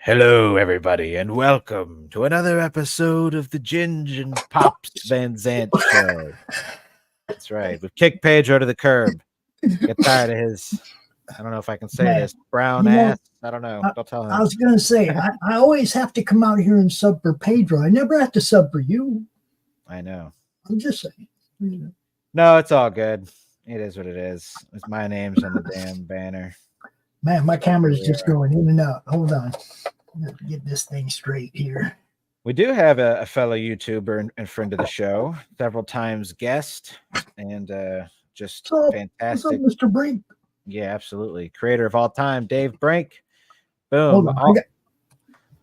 Hello, everybody, and welcome to another episode of the Ginge and Pops Van Zant Show. That's right. We've kicked Pedro to the curb. Get tired of his, I don't know if I can say this, brown ass. I don't know. Don't tell him. I was going to say, I always have to come out here and sub for Pedro. I never have to sub for you. I know. I'm just saying. No, it's all good. It is what it is. My name's on the damn banner. Man, my camera's just going in and out. Hold on. Get this thing straight here. We do have a fellow YouTuber and friend of the show, several times guest, and just fantastic. What's up, Mr. Brink? Yeah, absolutely. Creator of all time, Dave Brink. Boom.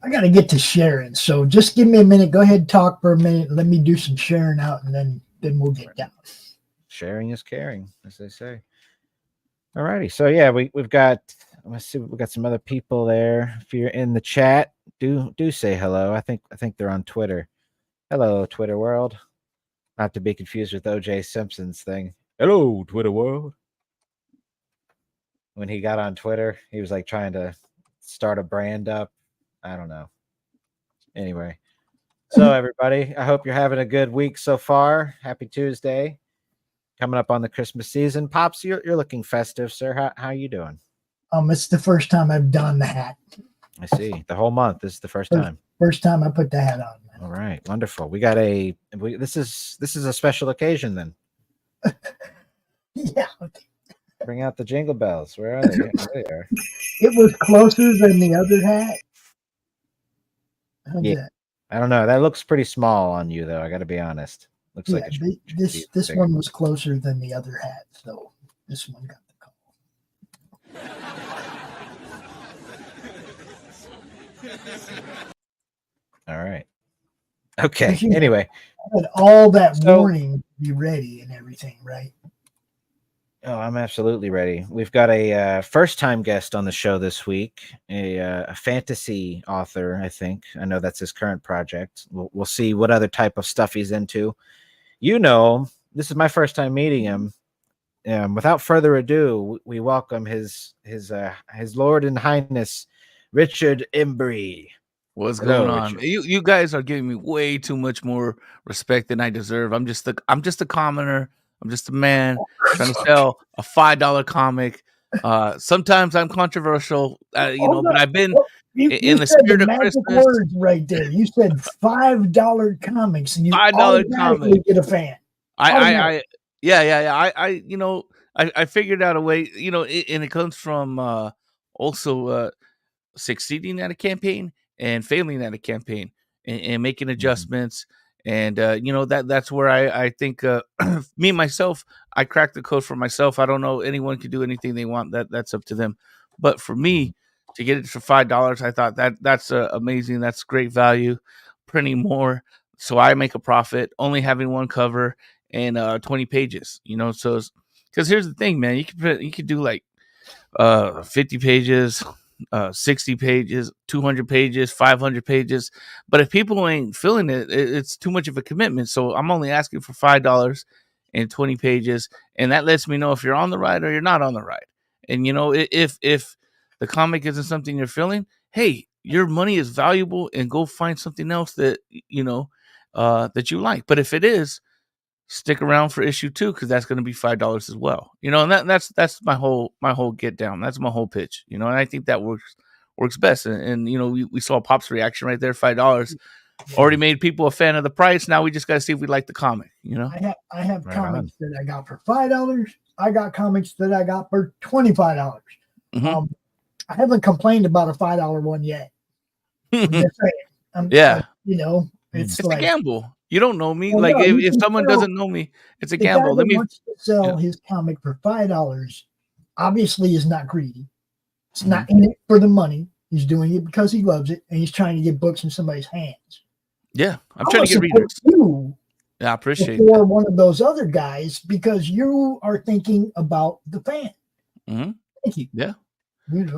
I got to get to sharing, so just give me a minute. Go ahead and talk for a minute. Let me do some sharing out, and then we'll get down. Sharing is caring, as they say. All righty. So, yeah, we've got... Let's see. We've got some other people there. If you're in the chat, do say hello. I think they're on Twitter. Hello, Twitter world. Not to be confused with O.J. Simpson's thing. Hello, Twitter world. When he got on Twitter, he was like trying to start a brand up. I don't know. Anyway, so everybody, I hope you're having a good week so far. Happy Tuesday. Coming up on the Christmas season. Pops, you're looking festive, sir. How you doing? It's the first time I've done the hat. I see. The whole month. This is the first time. First time I put the hat on. Man. All right. Wonderful. We got this is a special occasion then. Yeah. Bring out the jingle bells. Where are they? There they are. It was closer than the other hat. How's that? I don't know. That looks pretty small on you though. I got to be honest. Looks like this one was closer than the other hat, so this one got the call. All right. Okay. Anyway, all that warning to be ready and everything, right? Oh, I'm absolutely ready. We've got a first-time guest on the show this week, a fantasy author. I know that's his current project. We'll see what other type of stuff he's into. This is my first time meeting him. Without further ado, we welcome his Lord and Highness Richard Embree. What's going on? You guys are giving me way too much more respect than I deserve. I'm just a commoner. I'm just a man trying to sell a $5 comic. Sometimes I'm controversial, but I've been in the spirit of Christmas. Words right there. You said $5 comics, and you $5 comic get a fan. I figured out a way, and it comes from also succeeding at a campaign and failing at a campaign and making adjustments. And, that's where I think me, myself, I cracked the code for myself. I don't know. Anyone can do anything they want. That's up to them. But for me to get it for $5, I thought that's amazing. That's great value. Printing more. So I make a profit only having one cover and 20 pages, so because here's the thing, man, you could do like 50 pages, 60 pages, 200 pages, 500 pages. But if people ain't feeling it, it's too much of a commitment. So I'm only asking for $5 and 20 pages. And that lets me know if you're on the ride or you're not on the ride. And, if the comic isn't something you're feeling, hey, your money is valuable and go find something else that, that you like. But if it is, stick around for issue 2 because that's going to be $5 as well. And that's my whole get down. That's my whole pitch. And I think that works best. And we saw Pop's reaction right there. $5 already made people a fan of the price. Now we just got to see if we like the comic. I have comics that I got for $5. I got comics that I got for $25. I haven't complained about a $5 one yet. It's like a gamble. You don't know me. If someone doesn't know me, it's a gamble. Let me wants to sell his comic for $5. Obviously, is not greedy. It's not in it for the money. He's doing it because he loves it, and he's trying to get books in somebody's hands. Yeah, I'm trying to get readers. I appreciate it. Or one of those other guys because you are thinking about the fan. Thank you. Yeah.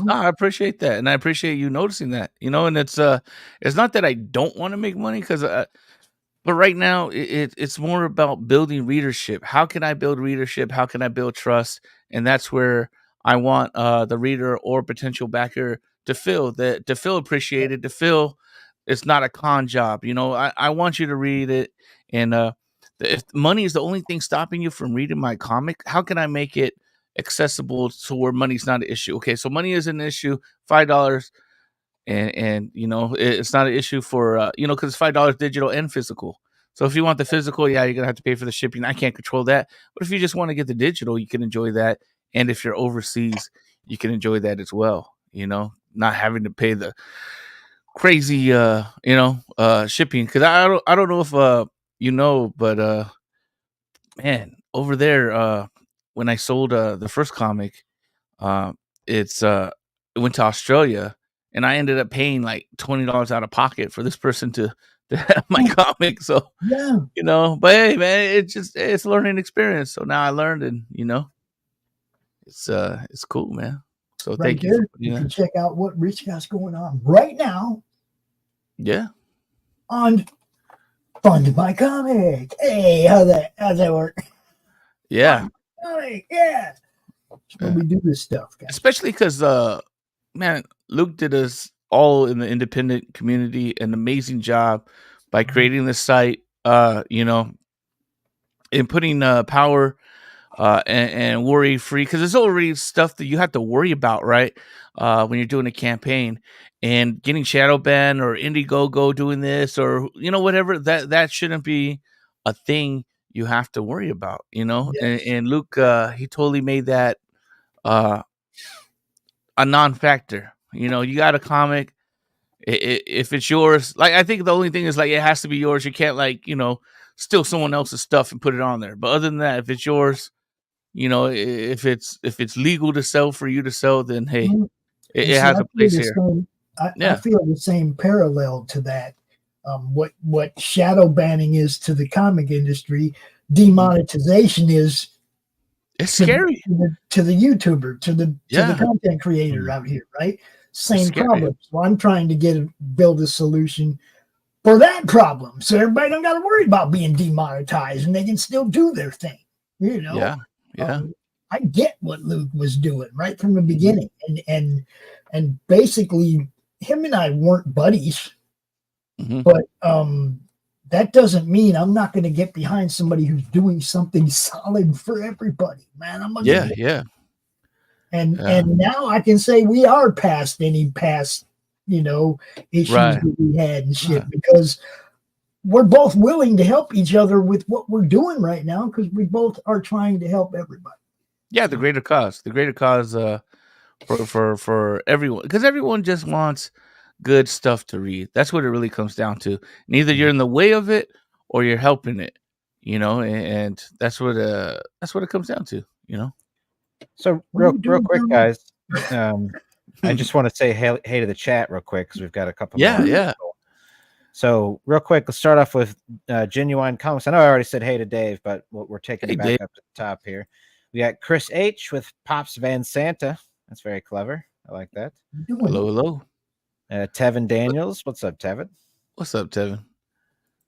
I appreciate that, and I appreciate you noticing that. And it's not that I don't want to make money because. But right now, it's more about building readership. How can I build readership? How can I build trust? And that's where I want the reader or potential backer to feel appreciated, to feel it's not a con job. You know, I want you to read it, and if money is the only thing stopping you from reading my comic, how can I make it accessible to where money's not an issue? Okay, so money is an issue, $5, and you know it's not an issue for you know, because it's $5 digital and physical. So if you want the physical, yeah, you're gonna have to pay for the shipping. I can't control that, but if you just want to get the digital, you can enjoy that. And if you're overseas, you can enjoy that as well. You know, not having to pay the crazy shipping. Because I don't know if you know, but man, over there when I sold the first comic, uh it went to Australia, and I ended up paying like $20 out of pocket for this person to have my comic. So Yeah. you know, but hey, man, it's a learning experience. So now I learned, and you know, it's cool, man. So Right thank you. there, you can check out what Rich has going on right now Yeah. on Fund My Comic. Hey, how's that work? Yeah. Comic, yeah. That's where we do this stuff, guys. Especially because man, Luke did us all in the independent community an amazing job by creating this site, you know, and putting power and worry free, because there's already stuff that you have to worry about, right? When you're doing a campaign and getting shadow banned, or Indiegogo doing this, or you know, whatever, that shouldn't be a thing you have to worry about, you know. Yes. And Luke, he totally made that a non-factor. You know, you got a comic, if it's yours, like, I think the only thing is, like, it has to be yours. You can't, like, you know, steal someone else's stuff and put it on there. But other than that, if it's yours, you know, if it's legal to sell, for you to sell, then hey, it has a place here. I feel the same parallel to that. What shadow banning is to the comic industry, demonetization is scary to the YouTuber, to the content creator out here, right? Same problem. So I'm trying to build a solution for that problem, so everybody don't got to worry about being demonetized, and they can still do their thing. You know, I get what Luke was doing right from the beginning, and basically him and I weren't buddies, but that doesn't mean I'm not going to get behind somebody who's doing something solid for everybody, man. I'm and now I can say we are past any past, you know, issues that we had and shit, because we're both willing to help each other with what we're doing right now, because we both are trying to help everybody. Yeah, the greater cause for everyone, because everyone just wants good stuff to read. That's what it really comes down to. And either you're in the way of it or you're helping it, you know, and that's what it comes down to, you know. So real quick, guys, I just want to say hey to the chat real quick, because we've got a couple more people. So real quick, let's start off with Genuine Comics. I know I already said hey to Dave, but we're taking it back Dave. Up to the top here. We got Chris H with Pops Van Santa. That's very clever. I like that. Hello. Tevin Daniels. What's up, Tevin? What's up, Tevin?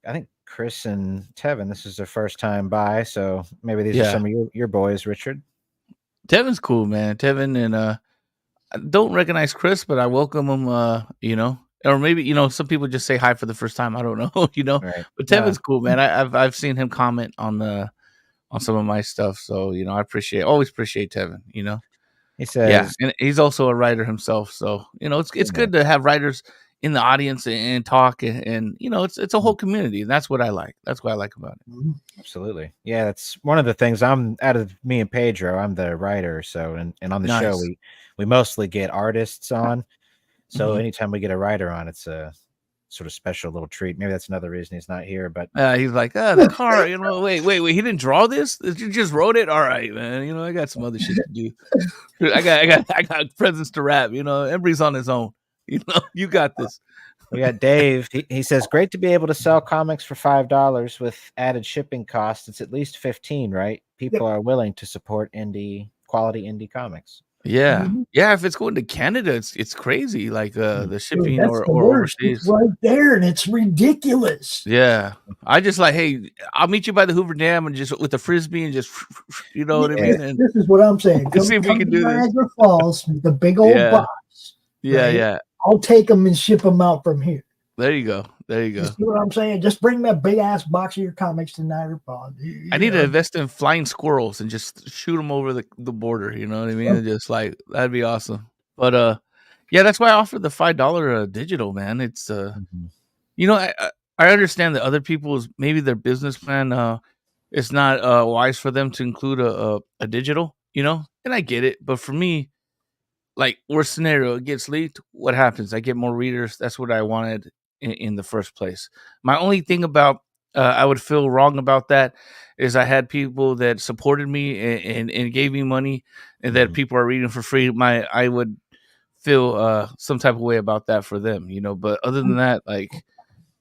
I think Chris and Tevin, this is their first time by, so maybe these are some of your boys, Richard. Tevin's cool, man. Tevin, and I don't recognize Chris, but I welcome him, you know. Or maybe, you know, some people just say hi for the first time. I don't know, you know. Right. But Tevin's cool, man. I've seen him comment on some of my stuff, so you know, always appreciate Tevin, you know. He says, and he's also a writer himself, so you know, it's good to have writers in the audience and talk, and you know, it's a whole community, and that's what I like. That's what I like about it. Absolutely, yeah. That's one of the things. I'm out of me and Pedro. I'm the writer, so and on the show we mostly get artists on. So anytime we get a writer on, it's a sort of special little treat. Maybe that's another reason he's not here. But he's like, the car, you know, wait, he didn't draw this? You just wrote it? All right, man. You know, I got some other shit to do. I got presents to wrap. You know, Embree's on his own. You know, you got this. We got Dave. He says, great to be able to sell comics for $5 with added shipping costs. It's at least $15, right? People are willing to support quality indie comics. Yeah. Yeah, if it's going to Canada, it's crazy, like, the shipping Dude, that's or the worst. It's overseas. right there, and it's ridiculous. Yeah. I just like, "Hey, I'll meet you by the Hoover Dam and just with a Frisbee and just" you know what I mean? And This is what I'm saying. see if we Come can to do this. Niagara Falls with the big old Yeah. box. Yeah, right? yeah. I'll take them and ship them out from here. There you go. There you You go. see what I'm saying? Just bring me a big ass box of your comics to Niagara Falls. I need to invest in flying squirrels and just shoot them over the border, you know what I mean? And just like, that'd be awesome. But, yeah, that's why I offered the $5 digital, man. It's, you know, I understand that other people's, maybe their business plan, it's not wise for them to include a digital, you know? And I get it. But for me, like, worst scenario, it gets leaked. What happens? I get more readers. That's what I wanted in the first place. My only thing about I would feel wrong about that is I had people that supported me and gave me money, and that people are reading for free. I would feel some type of way about that for them, you know. But other than that, like,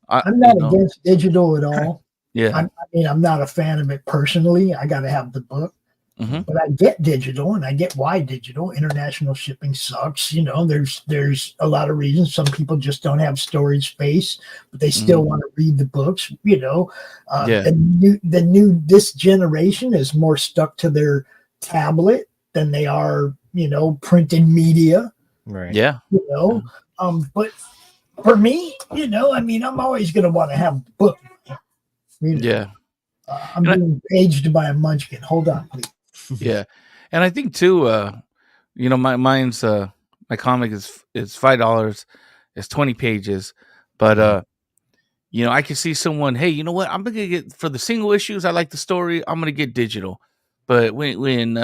I'm not against digital at all. Yeah, I mean, I'm not a fan of it personally. I got to have the book. But I get digital, and I get why digital. International shipping sucks. You know, there's a lot of reasons. Some people just don't have storage space, but they still want to read the books. You know, this generation is more stuck to their tablet than they are, you know, printed media. Right. Yeah. You know, but for me, you know, I mean, I'm always going to want to have a book. You know? Yeah. I'm being paged by a munchkin. Hold on, please. Yeah, and I think too, you know, my comic is $5. It's 20 pages, but you know, I can see someone, hey, you know what? I'm gonna get for the single issues. I like the story. I'm gonna get digital, but when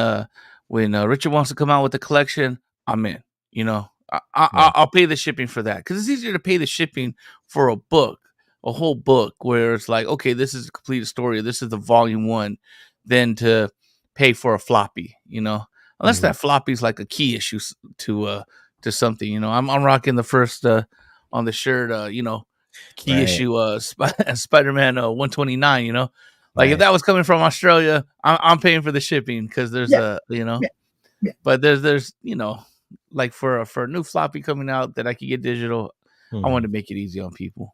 Richard wants to come out with the collection, I'm in. You know, I'll pay the shipping for that because it's easier to pay the shipping for a book, a whole book, where it's like, okay, this is a complete story. This is the volume 1, than to pay for a floppy, you know, unless that floppy is like a key issue to something, you know. I'm rocking the first on the shirt, you know, key issue Spider-Man 129, you know, like if that was coming from Australia, I'm paying for the shipping because there's you know, but there's you know, like for a new floppy coming out that I could get digital, I want to make it easy on people.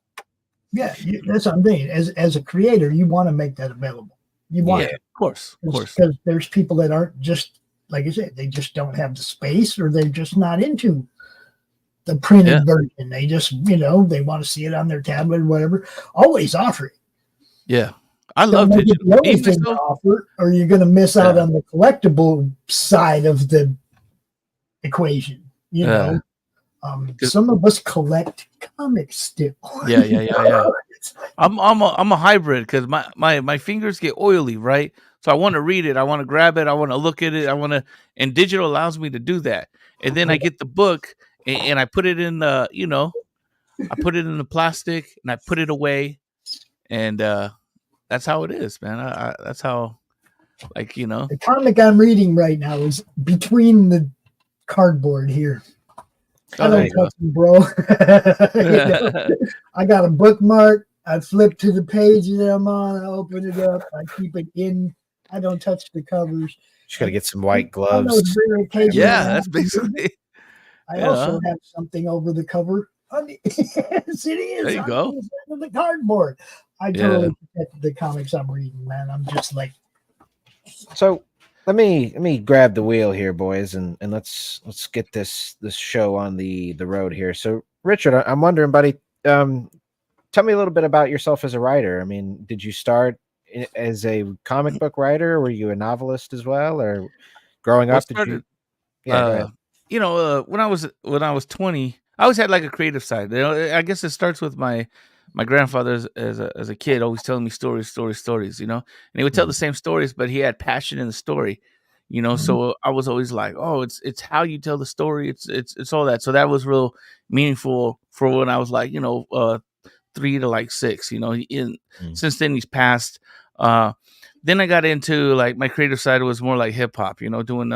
Yeah, that's what I'm saying. As a creator, you want to make that available. You want of course, because there's people that aren't, just like I said, they just don't have the space, or they're just not into the printed version. They just, you know, they want to see it on their tablet or whatever. Always offer it. Yeah, I love digital. The only thing to offer, or you're going to miss out on the collectible side of the equation. You know, some of us collect comics still. Yeah. I'm a hybrid because my fingers get oily, right? So I want to read it, I want to grab it, I want to look at it, and digital allows me to do that. And then I get the book and I put it in the, you know, I put it in the plastic and I put it away, and that's how it is, man. That's how, like, you know, the comic I'm reading right now is between the cardboard here. I don't touch them, bro. You know? I got a bookmark. I flip to the page that I'm on. I open it up. I keep it in. I don't touch the covers. Just got to get some white gloves. That's basically. I also have something over the cover. Yes, it is. There you go. The cardboard. I totally protect the comics I'm reading, man. I'm just like. So let me grab the wheel here, boys, and let's get this show on the road here. So Richard, I'm wondering, buddy, tell me a little bit about yourself as a writer. I mean, did you start as a comic book writer? Were you a novelist as well, or growing up? You know, when I was 20, I always had like a creative side. You know, I guess it starts with my grandfather as a kid, always telling me stories. You know, and he would tell the same stories, but he had passion in the story. You know, so I was always like, oh, it's how you tell the story. It's all that. So that was real meaningful for when I was like, you know, 3 to like 6, you know. Since then he's passed. Then I got into like my creative side was more like hip hop, you know, doing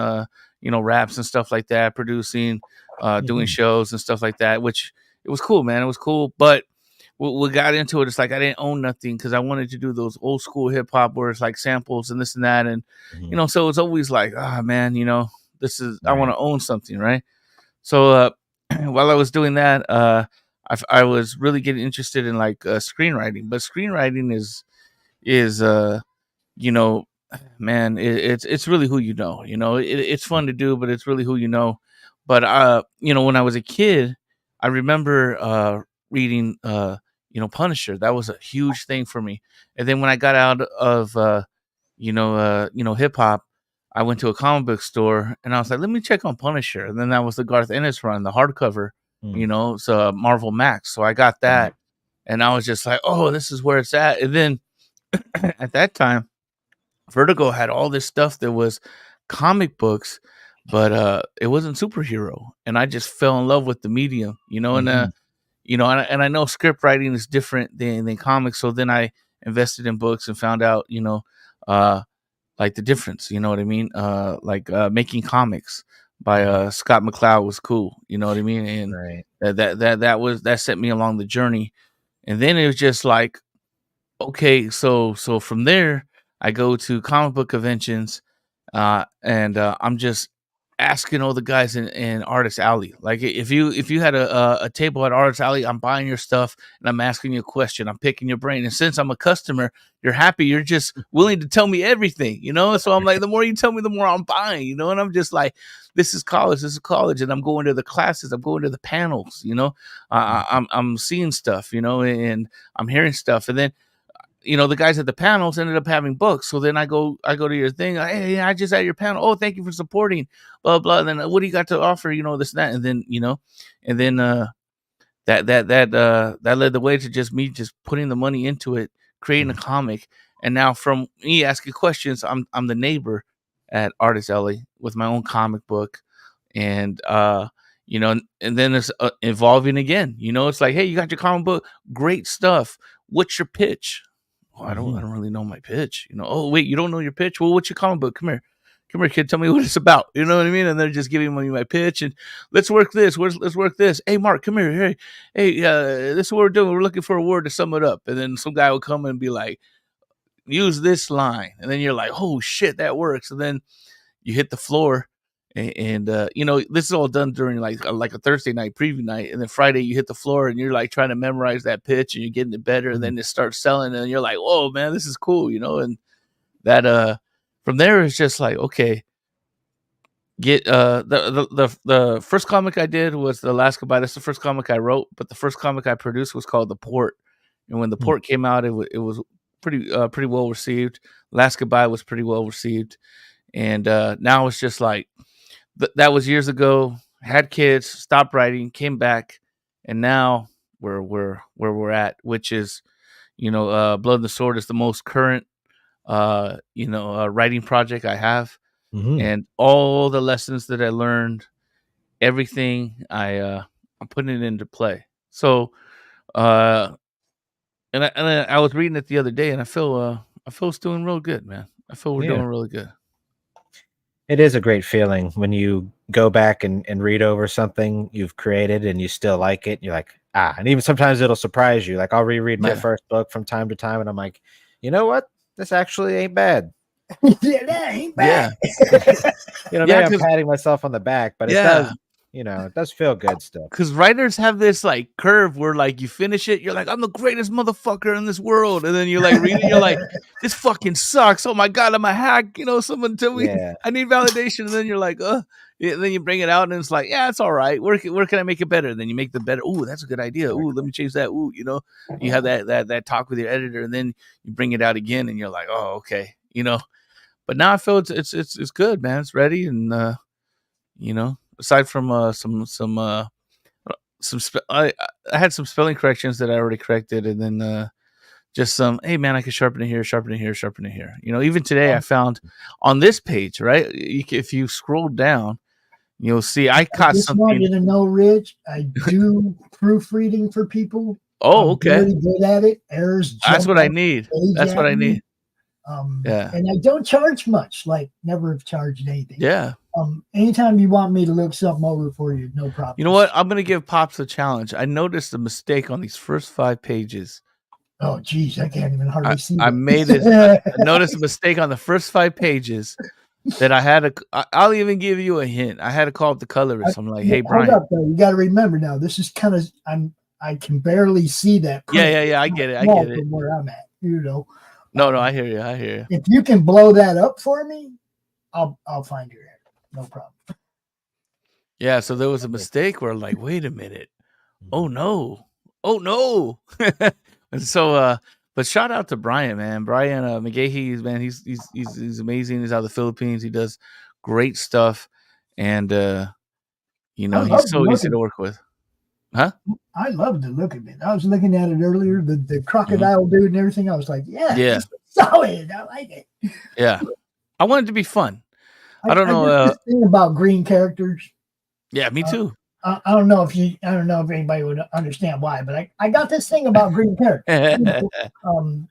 you know, raps and stuff like that, producing, doing shows and stuff like that, which it was cool, man. It was cool. But we got into it. It's like I didn't own nothing because I wanted to do those old school hip hop where it's like samples and this and that, and you know, so it's always like, man, you know, I want to own something, right? So while I was doing that, I was really getting interested in like screenwriting, but screenwriting is you know, man, it's really who you know. It's fun to do, but it's really who you know. But when I was a kid, I remember reading Punisher. That was a huge thing for me. And then when I got out of hip hop, I went to a comic book store and I was like, let me check on Punisher. And then that was the Garth Ennis run, the hardcover, so Marvel Max. So I got that, and I was just like, oh, this is where it's at. And then at that time, Vertigo had all this stuff that was comic books, but it wasn't superhero, and I just fell in love with the medium, and and I know script writing is different than comics, so then I invested in books and found out, like the difference, you know what I mean? Making comics by Scott McCloud was cool, you know what I mean? And right. that set me along the journey, and then it was just like, okay, so from there I go to comic book conventions, and I'm just asking all the guys in Artist Alley. Like if you had a table at Artist Alley, I'm buying your stuff and I'm asking you a question. I'm picking your brain, and since I'm a customer, you're happy. You're just willing to tell me everything, So I'm like, the more you tell me, the more I'm buying, And I'm just like, this is college, and I'm going to the classes, I'm going to the panels, I'm seeing stuff, and I'm hearing stuff, and then the guys at the panels ended up having books. So then I go to your thing. Hey, I just at your panel. Oh, thank you for supporting. Blah blah. And then what do you got to offer? This and that. And then that led the way to just me just putting the money into it, creating a comic. And now from me asking questions, I'm the neighbor at Artist Alley with my own comic book, and and then it's evolving again. It's like, hey, you got your comic book, great stuff. What's your pitch? I don't really know my pitch. Oh wait, you don't know your pitch? Well, what's your comic book? Come here, kid. Tell me what it's about. You know what I mean? And they're just giving me my pitch, and let's work this. Let's work this. Hey, Mark, come here. Hey, this is what we're doing. We're looking for a word to sum it up. And then some guy will come and be like, use this line, and then you're like, oh shit, that works. And then you hit the floor, and this is all done during like a Thursday night preview night, and then Friday you hit the floor and you're like trying to memorize that pitch, and you're getting it better, and then it starts selling, and you're like, whoa, man, this is cool, and that from there it's just like, okay, get the first comic I did was The Last Goodbye. That's the first comic I wrote, but the first comic I produced was called The Port, and when The Port came out, it was pretty well received. Last Goodbye was pretty well received, and now it's just like, that was years ago. Had kids, stopped writing, came back, and now where we're at, which is, Blood and the Sword is the most current, writing project I have, and all the lessons that I learned, everything I'm putting it into play. So, and I was reading it the other day, and I feel it's doing real good, man. I feel we're doing really good. It is a great feeling when you go back and read over something you've created and you still like it. You're like, and even sometimes it'll surprise you. Like I'll reread my first book from time to time, and I'm like, you know what? This actually ain't bad. Yeah, that ain't bad. Yeah. Maybe I'm patting myself on the back, but it does. It does feel good still. Because writers have this like curve where like you finish it, you're like, I'm the greatest motherfucker in this world, and then you're like reading, you're like, this fucking sucks. Oh my god, I'm a hack. Someone tell me I need validation, and then you're like, and then you bring it out, and it's like, yeah, it's all right. Where can I make it better? And then you make the better. Ooh, that's a good idea. Ooh, let me change that. Ooh, you have that talk with your editor, and then you bring it out again, and you're like, oh, okay, But now I feel it's good, man. It's ready, and aside from I had some spelling corrections that I already corrected, and then just some, hey man, I can sharpen it here, sharpen it here, sharpen it here. Even today I found on this page, right? If you scroll down, you'll see I caught something. I just want you to know, Rich, I do proofreading for people. Oh, okay. I'm really good at it. Errors. That's what I need. That's what I need. And I don't charge much, like never have charged anything. Yeah. Anytime you want me to look something over for you, no problem. You know what? I'm going to give Pops a challenge. I noticed a mistake on these first 5 pages. Oh, geez, I can't even hardly see I it. made it. I noticed a mistake on the first 5 pages. that I had I'll even give you a hint. I had to call up the colorist. I'm like, hey, Brian. Hold up, though. You got to remember now. This is kind of I can barely see that. Yeah. I get it. From where I'm at, No, I hear you. If you can blow that up for me, I'll find your head. No problem. Yeah. So there was a mistake where, like, wait a minute. Oh no. And so, but shout out to Brian, man. Brian McGahee, man, he's amazing. He's out of the Philippines. He does great stuff, and he's so easy to work with. Huh? I love the look of it. I was looking at it earlier, the crocodile dude and everything. I was like, yeah, solid. I like it. Yeah, I want it to be fun. I don't know. This thing about green characters. Yeah, me too. I don't know if anybody would understand why, but I got this thing about green characters.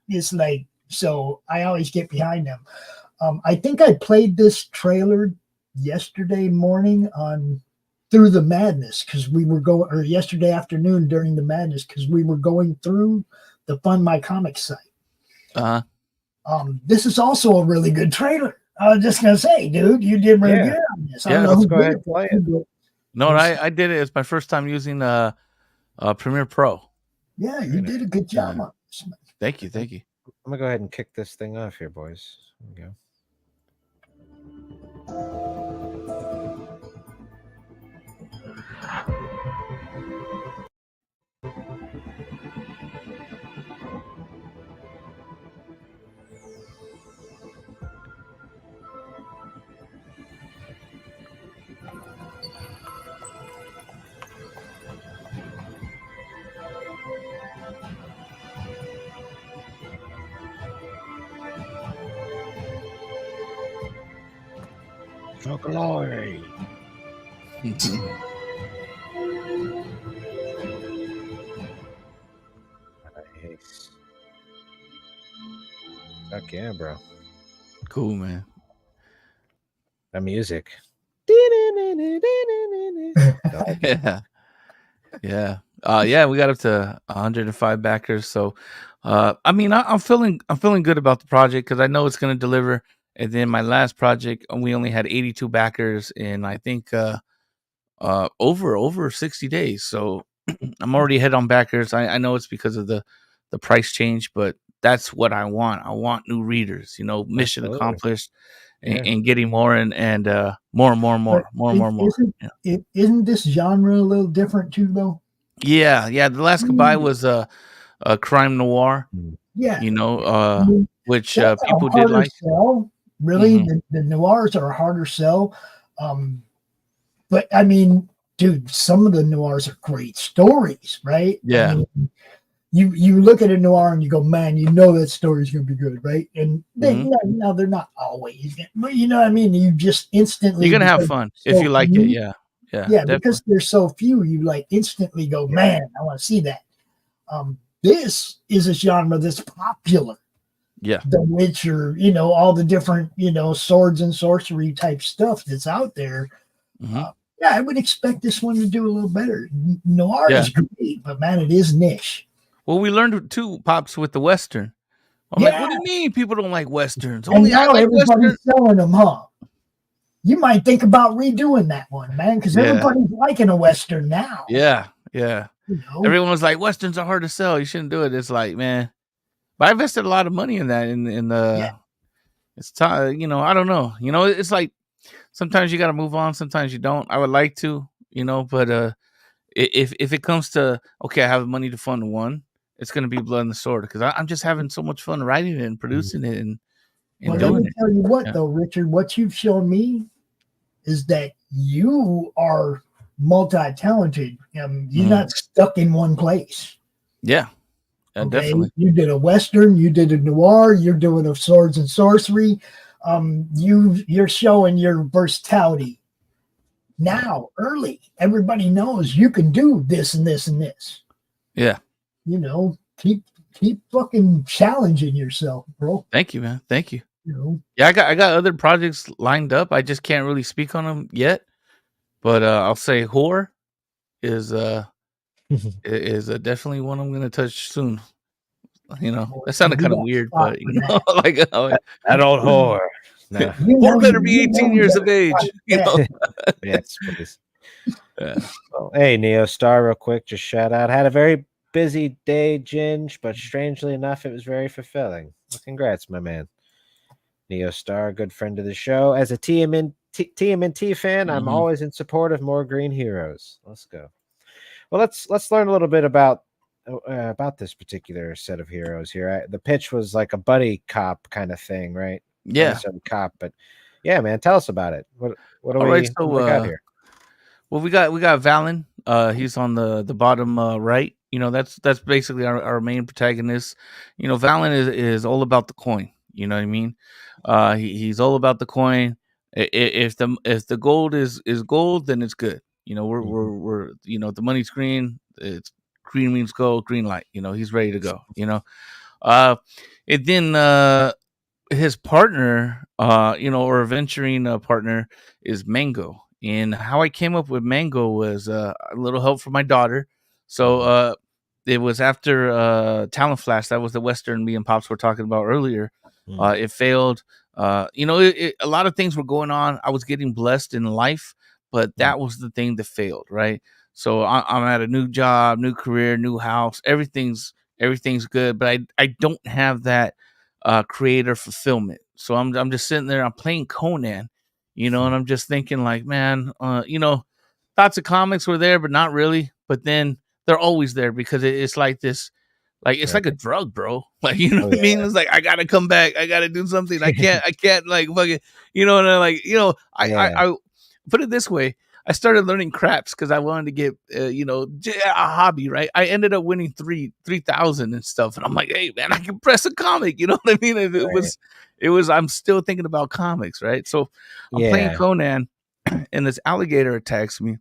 It's like, so I always get behind them. I think I played this trailer yesterday morning on Through the Madness because we were going, or yesterday afternoon during the madness because we were going through the Fund My Comics site. This is also a really good trailer. I was just gonna say, dude, you did really good on this. Let's go ahead and play it. No, I did it. It's my first time using Premiere Pro. Yeah, you did a good job on this. Thank you. I'm gonna go ahead and kick this thing off here, boys. There we go. For glory. Nice. Fuck yeah, bro. Cool, man. The music. Yeah. We got up to 105 backers. So, I mean, I'm feeling good about the project because I know it's going to deliver. And then my last project, we only had 82 backers in, I think, over 60 days. So I'm already ahead on backers. I know it's because of the price change, but that's what I want. I want new readers, mission accomplished and getting more and more. Isn't this genre a little different too, though? Yeah. The last goodbye was a crime noir. Yeah. Which people did like. Sell. Really, the noirs are a harder sell. But I mean, dude, some of the noirs are great stories, right? Yeah. I mean, you look at a noir and you go, man, that story's gonna be good, right? And they, no, they're not always, but you know what I mean. You just instantly you're gonna have fun if you like it. Yeah. Definitely. Because there's so few, you like instantly go, man, I want to see that. This is a genre that's popular. Yeah. The Witcher, all the different, swords and sorcery type stuff that's out there. I would expect this one to do a little better. Noir is great, but man, it is niche. Well, we learned too, Pops, with the Western. I'm like, what do you mean people don't like Westerns? Only now everybody's selling them, huh? You might think about redoing that one, man, because everybody's liking a Western now. Yeah. Everyone was like, Westerns are hard to sell. You shouldn't do it. It's like, man. But I invested a lot of money in that. It's time, I don't know. It's like sometimes you got to move on. Sometimes you don't. I would like to, but if it comes to, okay, I have the money to fund one, it's going to be Blood and the Sword because I'm just having so much fun writing it and producing it and doing it. Let me tell you what, though, Richard, what you've shown me is that you are multi-talented. You're not stuck in one place. Yeah. Okay? Definitely. You did a Western, you did a noir, you're doing a swords and sorcery. You're showing your versatility now early. Everybody knows you can do this and this and this. Yeah. Keep fucking challenging yourself, bro. Thank you, man. Thank you. Yeah, I got other projects lined up. I just can't really speak on them yet. But I'll say horror is definitely one I'm gonna touch soon. That sounded kind of weird, but like that old whore. No. Or better be 18 years of age. You know? Yes, please. Well, hey, Neo Star, real quick, just shout out. Had a very busy day, Ginge, but strangely enough, it was very fulfilling. Well, congrats, my man. Neo Star, good friend of the show. As a TMNT fan, I'm always in support of more green heroes. Let's go. Well, let's learn a little bit about this particular set of heroes here. The pitch was like a buddy cop kind of thing, right? Yeah. Not necessarily cop, but yeah, man, tell us about it. What do we got here? Well, we got Valen. He's on the bottom right. You know, that's basically our main protagonist. You know, Valen is all about the coin. You know what I mean? He's all about the coin. If the gold is gold, then it's good. You know, we're you know, the money's green. It's green means gold. Green light. You know, he's ready to go. You know, and then his partner, you know, or venturing partner is Mango. And how I came up with Mango was a little help from my daughter. So it was after Talent Flash. That was the Western me and Pops were talking about earlier. It failed. You know, a lot of things were going on. I was getting blessed in life, but that was the thing that failed, right? So I'm at a new job, new career, new house. Everything's good, but I don't have that creator fulfillment. So I'm just sitting there. I'm playing Conan, you know, and I'm just thinking like, man, you know, thoughts of comics were there, but not really. But then they're always there because it's like this. Like it's like a drug, bro. Like, you know what I mean? It's like I gotta come back. I gotta do something. I can't like fucking, you know. And I put it this way. I started learning craps because I wanted to get, you know, a hobby, right? I ended up winning 3,000 and stuff, and I'm like, hey man, I can press a comic. You know what I mean? It was. I'm still thinking about comics, right? So I'm playing Conan, and this alligator attacks me.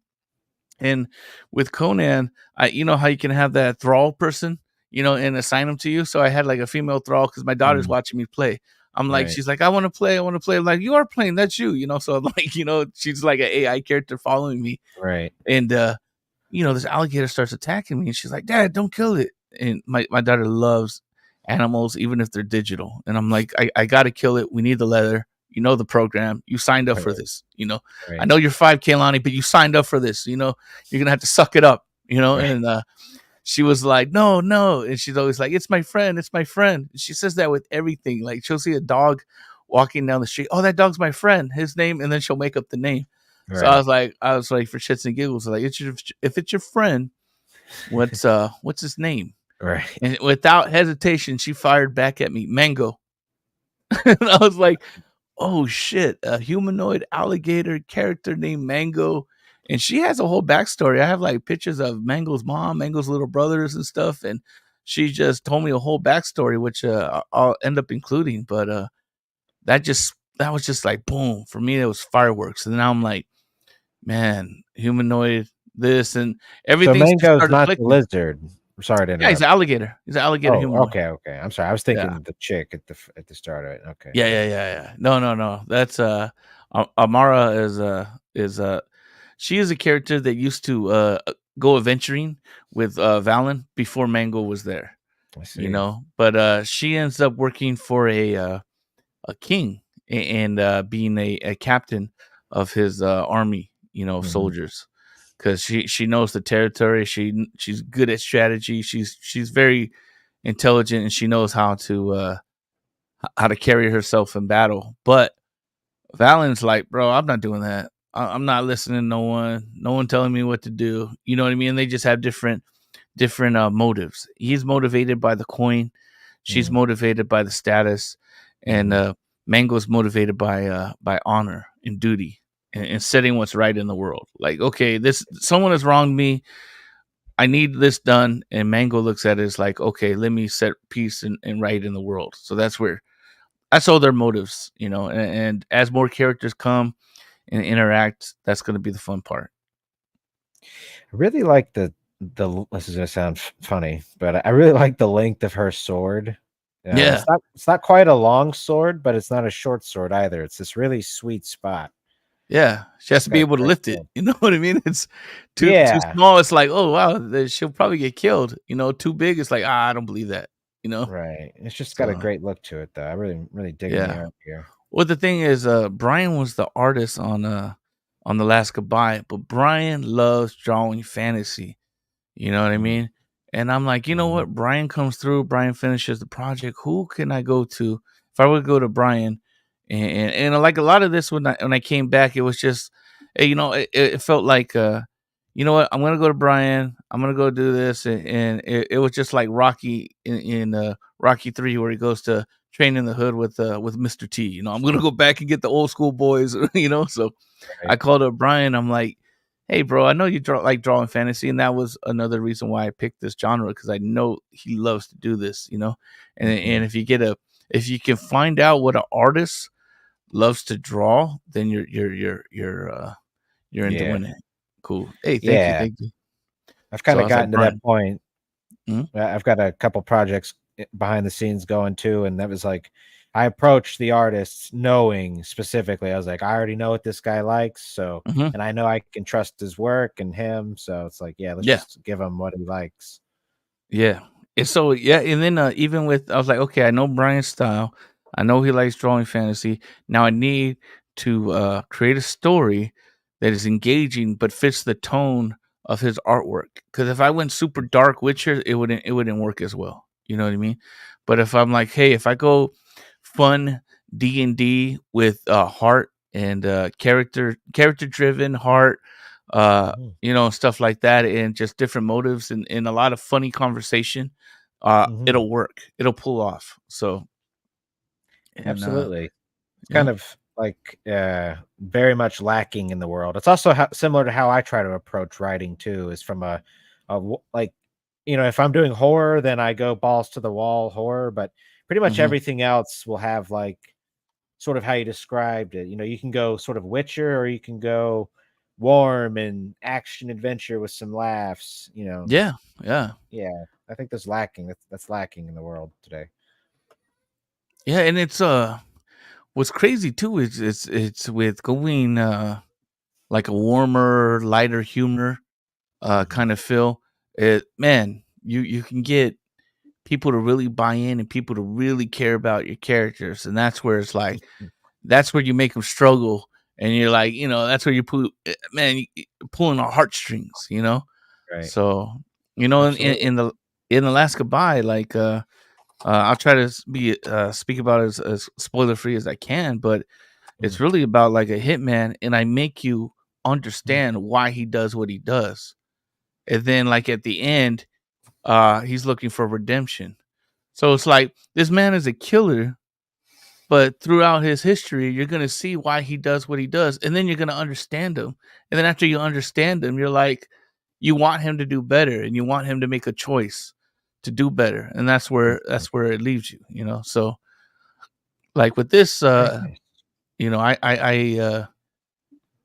And with Conan, you know how you can have that thrall person, you know, and assign them to you. So I had like a female thrall because my daughter's watching me play. I'm like, she's like, I want to play. I'm like, you are playing. That's you, you know. So I'm like, you know, she's like an AI character following me. Right. And, you know, this alligator starts attacking me and she's like, Dad, don't kill it. And my daughter loves animals, even if they're digital. And I'm like, I got to kill it. We need the leather. You know, the program. You signed up for this, you know. I know you're 5K, Lonnie, but you signed up for this. You know, you're going to have to suck it up, you know. And she was like, no. And she's always like, it's my friend. It's my friend. She says that with everything. Like she'll see a dog walking down the street. Oh, that dog's my friend. His name. And then she'll make up the name. Right. So I was like, for shits and giggles, like, if it's your friend, what's his name? Right. And without hesitation, she fired back at me, Mango. And I was like, oh shit, a humanoid alligator character named Mango. And she has a whole backstory. I have like pictures of Mango's mom, Mango's little brothers and stuff. And she just told me a whole backstory, which I'll end up including. But that was just like boom. For me, it was fireworks. And now I'm like, man, humanoid, this and everything. So Mango's not the lizard. I'm sorry to interrupt. Yeah, he's an alligater. He's an alligator humanoid. Okay. I'm sorry. I was thinking the chick at the start of it. Okay. Yeah. No. That's Amara is she is a character that used to go adventuring with Valen before Mango was there. I see. You know, but she ends up working for a king and being a captain of his army, you know, soldiers. Because she knows the territory, she's good at strategy, she's very intelligent, and she knows how to carry herself in battle. But Valen's like, bro, I'm not doing that. I'm not listening to no one telling me what to do. You know what I mean? And they just have different motives. He's motivated by the coin, she's motivated by the status, and Mango's motivated by honor and duty. And setting what's right in the world. Like, okay, someone has wronged me. I need this done. And Mango looks at it as like, okay, let me set peace and right in the world. So that's all their motives, you know. And as more characters come and interact, that's going to be the fun part. I really like the this is going to sound funny, but I really like the length of her sword. Yeah, it's not quite a long sword, but it's not a short sword either. It's this really sweet spot. Yeah, she has to be able to lift it. You know what I mean? It's too small. It's like, oh wow, she'll probably get killed. You know, too big. It's like, I don't believe that. You know, right? It's just got a great look to it, though. I really dig the art here. Well, the thing is, Brian was the artist on The Last Goodbye, but Brian loves drawing fantasy. You know what I mean? And I'm like, you know what? Brian comes through. Brian finishes the project. Who can I go to? If I would go to Brian, and like a lot of this when I came back, it was just, you know, it felt like, you know what? I'm gonna go to Brian. I'm gonna go do this, and it was just like Rocky in Rocky 3, where he goes to train in the hood with Mr. T. You know, I'm gonna go back and get the old school boys. You know, so I Right. called up Brian. I'm like, hey, bro, I know you like drawing fantasy, and that was another reason why I picked this genre, because I know he loves to do this, you know. And if you can find out what an artist loves to draw, then you're into Yeah. winning. Cool. Hey, thank Yeah. you. I've kind So I of was like, gotten to that Brian. point. Mhm. I've got a couple projects behind the scenes going too, and that was like I approached the artists knowing specifically. I was like, I already know what this guy likes, so Mhm. and I know I can trust his work and him, so it's like, yeah, let's Yeah. just give him what he likes. Yeah. And so yeah, and then even with I was like, okay, I know Brian's style. I know he likes drawing fantasy. Now I need to create a story that is engaging but fits the tone of his artwork. Because if I went super dark Witcher, it wouldn't work as well. You know what I mean? But if I'm like, hey, if I go fun D&D with heart and character driven heart, Mhm. you know, stuff like that, and just different motives and a lot of funny conversation, Mhm. it'll work. It'll pull off. So, and Absolutely. It's yeah. kind of like very much lacking in the world. It's also similar to how I try to approach writing too, is from like, if I'm doing horror, then I go balls to the wall horror, but pretty much Hmm. everything else will have like sort of how you described it. You can go sort of Witcher, or you can go warm and action adventure with some laughs. Yeah. Yeah. Yeah, I think there's lacking. That's lacking in the world today. Yeah. And it's what's crazy too is it's with going like a warmer, lighter humor Hmm. kind of feel. It man, you can get people to really buy in and people to really care about your characters, and that's where it's like that's where you make them struggle, and you're like, you know, that's where you put man, pulling our heartstrings, you know. Right. So, you know, Absolutely. in the last goodbye, like I'll try to speak about it as spoiler free as I can, but Mm. it's really about like a hitman, and I make you Mm. understand why he does what he does, and then like at the end, he's looking for redemption. So it's like this man is a killer, but throughout his history, you're gonna see why he does what he does, and then you're gonna understand him. And then after you understand him, you're like, you want him to do better, and you want him to make a choice to do better, and Mhm. that's where it leaves you, you know. So, like with this, Very nice. you know,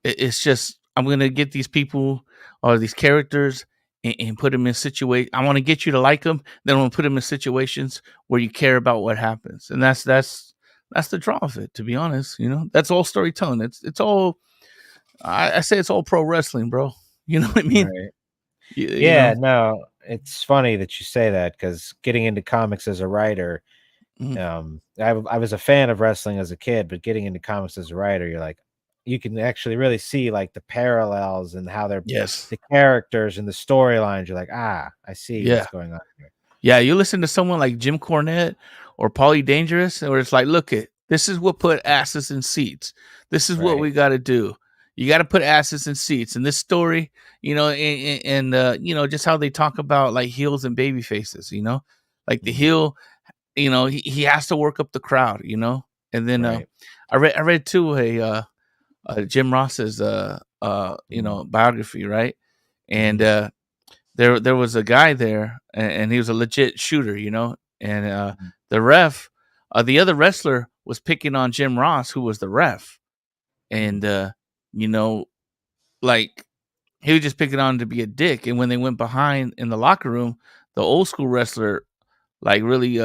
it's just I'm gonna get these people or these characters and put them in situation. I want to get you to like them. Then I'm gonna put them in situations where you care about what happens, and that's the draw of it. To be honest, you know, that's all storytelling. It's all I say. It's all pro wrestling, bro. You know what I mean? Right. You know. Yeah, no, it's funny that you say that, because getting into comics as a writer, Mhm. I was a fan of wrestling as a kid, but getting into comics as a writer, you're like, you can actually really see like the parallels and how they're Yes. the characters and the storylines. You're like, I see what's Yeah. going on here. Yeah, you listen to someone like Jim Cornette or Paulie Dangerous, where it's like, look it, this is what put asses in seats. This is what Right. we got to do. You got to put asses in seats. And this story, you know, and you know, just how they talk about like heels and baby faces, you know, like the Mhm. heel, you know, he has to work up the crowd, you know. And then Right. I read too Jim Ross's you Mhm. know, biography, right? And Mhm. there was a guy there, and he was a legit shooter, you know. And Mhm. the other wrestler was picking on Jim Ross, who was the ref, Mhm. and you know, like he was just picking on him to be a dick. And when they went behind in the locker room, the old school wrestler like really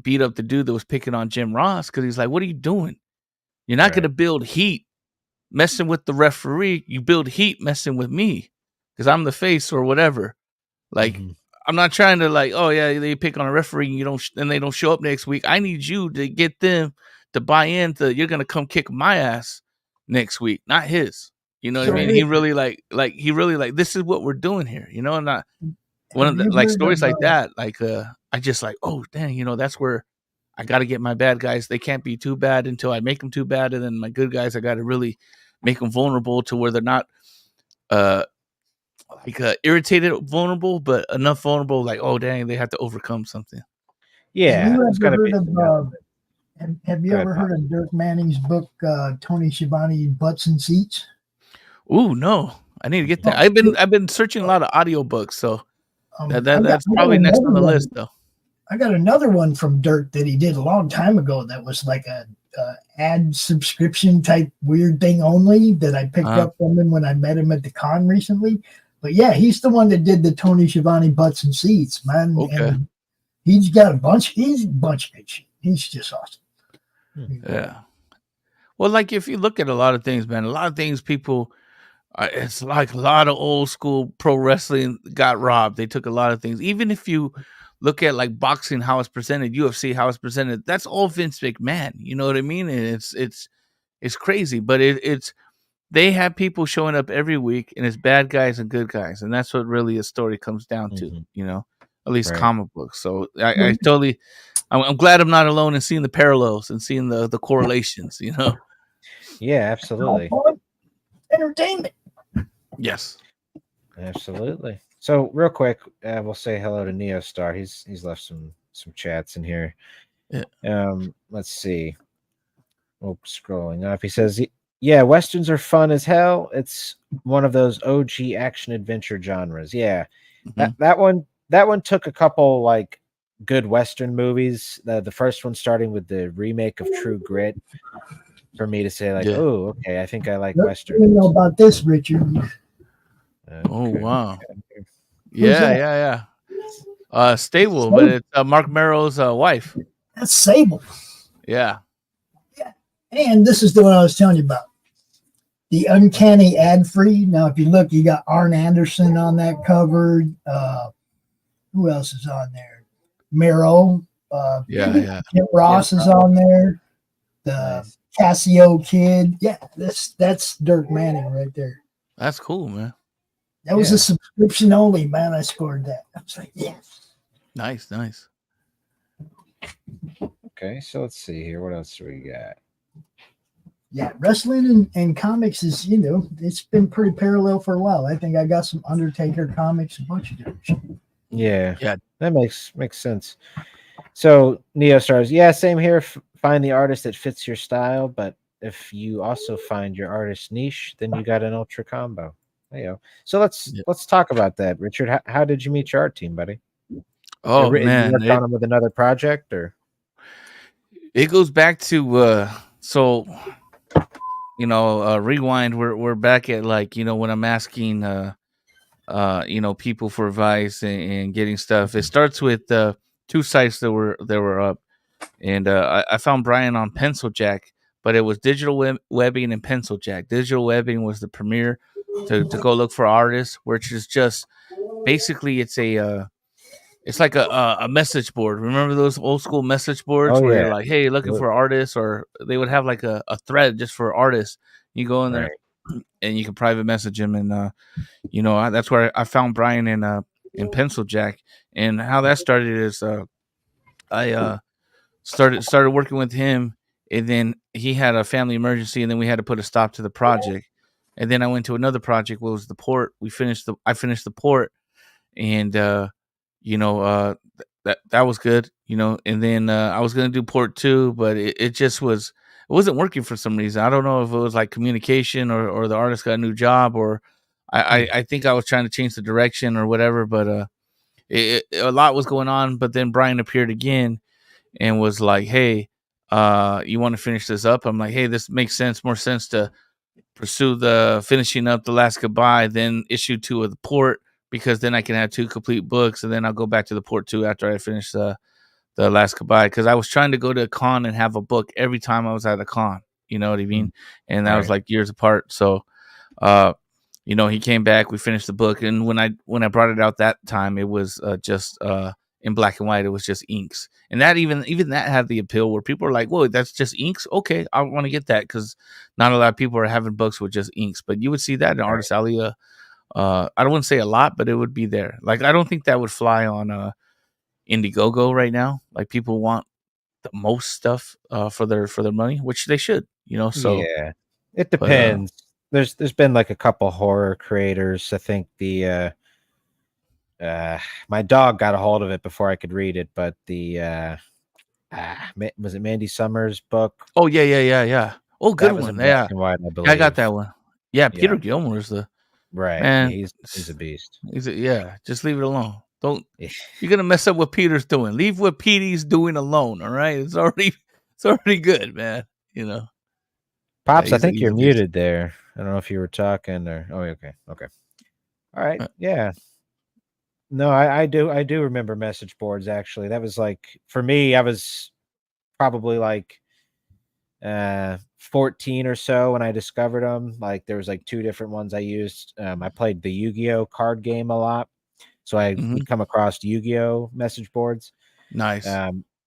beat up the dude that was picking on Jim Ross, because he's like, "What are you doing? You're not Right. gonna build heat messing with the referee. You build heat messing with me, because I'm the face or whatever." Like, Mhm. I'm not trying to like, oh yeah, they pick on a referee and you don't, and they don't show up next week. I need you to get them to buy into you're gonna come kick my ass next week, not his. You know what I mean? is. He really like this is what we're doing here. You know, and one of Have the you like heard stories of, like that, like I just like, oh dang, you know, that's where I got to get my bad guys. They can't be too bad until I make them too bad, and then my good guys, I got to really make them vulnerable to where they're not irritated, vulnerable, but enough vulnerable, like, oh dang, they have to overcome something. Yeah, have you it's got ever to be. heard of have you Go ahead, ever Bob. heard of Dirk Manning's book, Tony Schiavone, Butts and Seats? Ooh, no, I need to get that. I've been searching a lot of audiobooks, so that's I got probably next another on the one. list, though. I got another one from Dirk that he did a long time ago that was like a ad subscription type weird thing only that I picked up from him when I met him at the con recently. But yeah, he's the one that did the Tony Schiavone Butts and Seats, man. Okay. And he's got a bunch of good shit. He's just awesome. Yeah. Well, like if you look at a lot of things, man, a lot of things people, it's like a lot of old school pro wrestling got robbed. They took a lot of things. Even if you look at like boxing, how it's presented, UFC, how it's presented, that's all Vince McMahon. You know what I mean? And it's crazy, but it's they have people showing up every week, and it's bad guys and good guys, and that's what really a story comes down to. You know, at least comic books. So I totally. I'm glad I'm not alone in seeing the parallels and seeing the correlations, you know? Yeah, absolutely. Entertainment. Yes. Absolutely. So real quick, we'll say hello to Neostar. He's left some chats in here. Yeah. Let's see. Oh, scrolling up. He says, yeah, Westerns are fun as hell. It's one of those OG action adventure genres. Yeah. That one took a couple like good Western movies. The first one starting with the remake of True Grit for me to say like, oh, okay, I think I like Western. You know about this, Richard? Oh wow. Yeah. Stable, but it's Mark Merrill's wife. That's Sable. Yeah. And this is the one I was telling you about. The Uncanny Ad Free. Now, if you look, you got Arn Anderson on that cover. Who else is on there? Merrill. Yeah. Jim Ross is on there. The Casio Kid. Yeah, that's Dirk Manning right there. That's cool, man. That was a subscription only, man. I scored that. I was like, yes. Nice. Okay, so let's see here. What else do we got? Yeah, wrestling and comics is, you know, it's been pretty parallel for a while. I think I got some Undertaker comics, a bunch of different shit. Yeah, that makes sense. So Neo Stars, yeah, same here. Find the artist that fits your style, but if you also find your artist niche, then you got an ultra combo. There you go. So let's talk about that, Richard. How did you meet your art team, buddy? Oh man, you worked on them with another project, or it goes back to so you know, rewind. We're back at like, you know, when I'm asking you know, people for advice and getting stuff. It starts with two sites that were up, and I found Brian on Pencil Jack, but it was digital webbing and Pencil Jack. Digital webbing was the premiere to go look for artists, which is just basically it's like a message board. Remember those old school message boards where you're like, hey, looking for artists, or they would have like a thread just for artists. You go in there and you can private message him, and you know, that's where I found Brian in Pencil Jack. And how that started is I started working with him, and then he had a family emergency, and then we had to put a stop to the project. And then I went to another project, what was the port. I finished the port, and you know, that was good, you know. And then I was gonna do port 2, but it just wasn't working for some reason. I don't know if it was like communication or the artist got a new job, or I think I was trying to change the direction or whatever. But a lot was going on. But then Brian appeared again and was like, hey, you want to finish this up? I'm like, hey, this makes more sense to pursue the finishing up The Last Goodbye, then issue 2 of the port, because then I can have 2 complete books, and then I'll go back to the port 2 after I finish the Last Goodbye, because I was trying to go to a con and have a book every time I was at a con. You know what I mean? And that was like years apart. So, you know, he came back, we finished the book, and when I brought it out that time, it was just in black and white. It was just inks, and that even that had the appeal where people are like, "Whoa, that's just inks? Okay, I want to get that," because not a lot of people are having books with just inks. But you would see that in Artist Alley. I don't want to say a lot, but it would be there. Like I don't think that would fly on Indiegogo right now. Like people want the most stuff for their money, which they should, So yeah, it depends. There's been like a couple horror creators. I think the my dog got a hold of it before I could read it, but the was it Mandy Summers' book? Oh yeah. Oh, good That was one. in black Yeah, and white, I believe. I got that one. Yeah, Peter Yeah. Gilmore's the Right. man. Yeah, he's a beast. Just leave it alone. Don't you're gonna mess up what Peter's doing. Leave what Petey's doing alone. All right, it's already good, man. Pops, Yeah, I think he's you're a beast. muted there. I don't know if you were talking or okay. All right. Yeah. No, I do remember message boards actually. That was like for me, I was probably like 14 or so when I discovered them. Like there was like 2 different ones I used. I played the Yu-Gi-Oh card game a lot. So I would come across Yu-Gi-Oh message boards. Nice.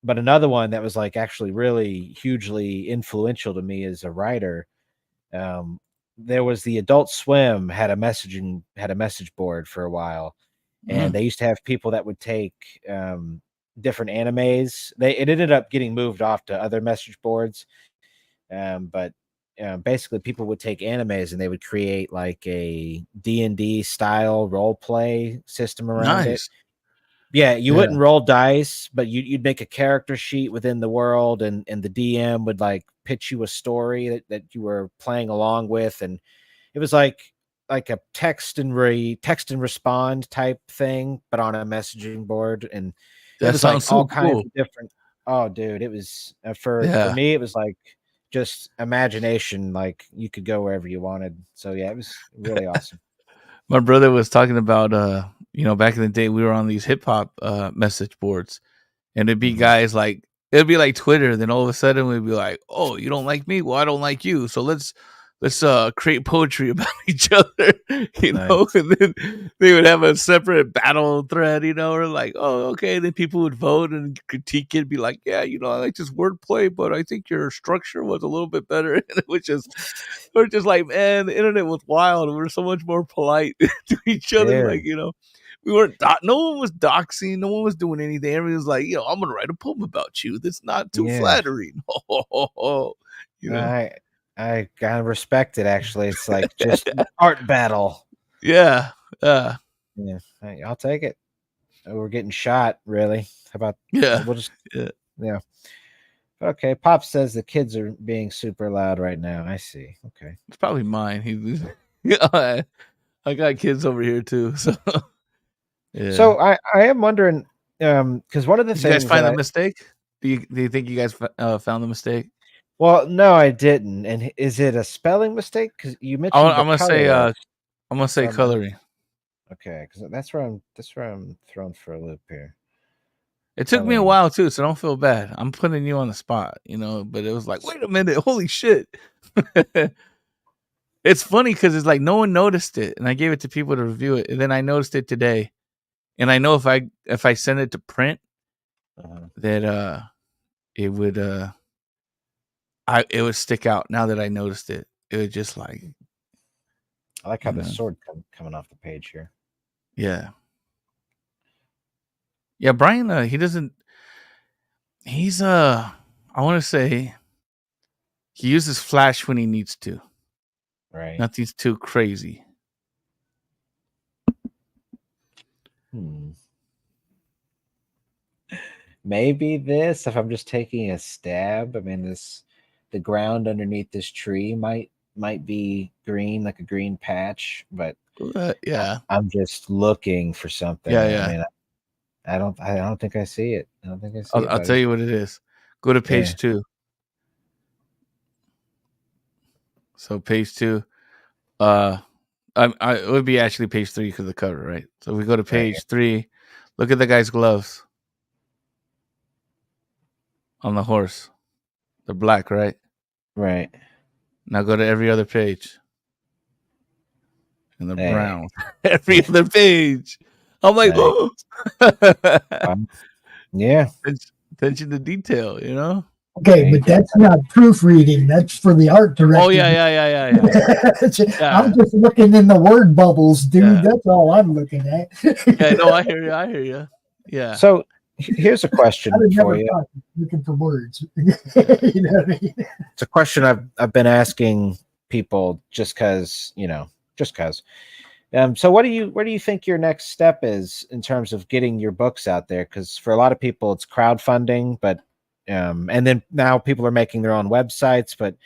But another one that was like actually really hugely influential to me as a writer. There was the Adult Swim had a message board for a while, and they used to have people that would take different animes. It ended up getting moved off to other message boards, but basically people would take animes and they would create like a D&D style role play system around it. Yeah, you wouldn't roll dice, but you'd make a character sheet within the world, and the DM would like pitch you a story that you were playing along with, and it was like a text and respond type thing, but on a messaging board, and that it was sounds like all so kinds cool. of different. Oh, dude, it was for me. It was like just imagination. Like you could go wherever you wanted. So yeah, it was really awesome. My brother was talking about back in the day we were on these hip hop message boards, and it'd be guys like it'd be like Twitter. Then all of a sudden we'd be like, "Oh, you don't like me? Well, I don't like you. So let's create poetry about each other." Nice. And then they would have a separate battle thread. Or like, "Oh, okay." Then people would vote and critique it, be like, "Yeah, I like this wordplay, but I think your structure was a little bit better." And it was just. We're just like, man, the internet was wild. We're so much more polite to each other. Dude. Like, we weren't, no one was doxing. No one was doing anything. Everyone was like, I'm going to write a poem about you. That's not too flattering. I gotta respect it. Actually, it's like just art battle. Yeah. Yeah. Hey, I'll take it. We're getting shot. Really? How about? Yeah. We'll just. Yeah. Okay. Pop says the kids are being super loud right now. I see. Okay. It's probably mine. I got kids over here too. So. Yeah. So I am wondering, because one of the Did things you guys find the mistake? Do you think you guys found the mistake? Well, no, I didn't. And is it a spelling mistake? Because you mentioned I'm gonna say coloring. Okay, because that's where I'm thrown for a loop here. It took me a while too, so don't feel bad. I'm putting you on the spot, but it was like, wait a minute, holy shit. It's funny because it's like no one noticed it, and I gave it to people to review it, and then I noticed it today, and I know if I send it to print, that it would it would stick out. Now that I noticed it, it would just like. I like how the sword coming off the page here. Yeah. Yeah, Brian, he doesn't. He's I want to say he uses Flash when he needs to. Right. Nothing's too crazy. Maybe this, if I'm just taking a stab. I mean, the ground underneath this tree might be green, like a green patch, but yeah, I'm just looking for something. Yeah. I mean, I don't think I see it. I don't think I see it. I'll tell you what it is. Go to page 2. So page 2, it would be actually page 3 because of the cover, right? So we go to page 3. Look at the guy's gloves on the horse. They're black, right? Right. Now go to every other page. And they're brown. Every other page. I'm like, yeah. attention to detail, you know. Okay, but that's not proofreading. That's for the art director. Oh yeah. I'm just looking in the word bubbles, dude. That's all I'm looking at. Yeah, no, I hear you. Yeah. So here's a question for you. Looking for words. You know what I mean? It's a question I've been asking people just because. So where do you think your next step is in terms of getting your books out there? Because for a lot of people it's crowdfunding, but and then now people are making their own websites. But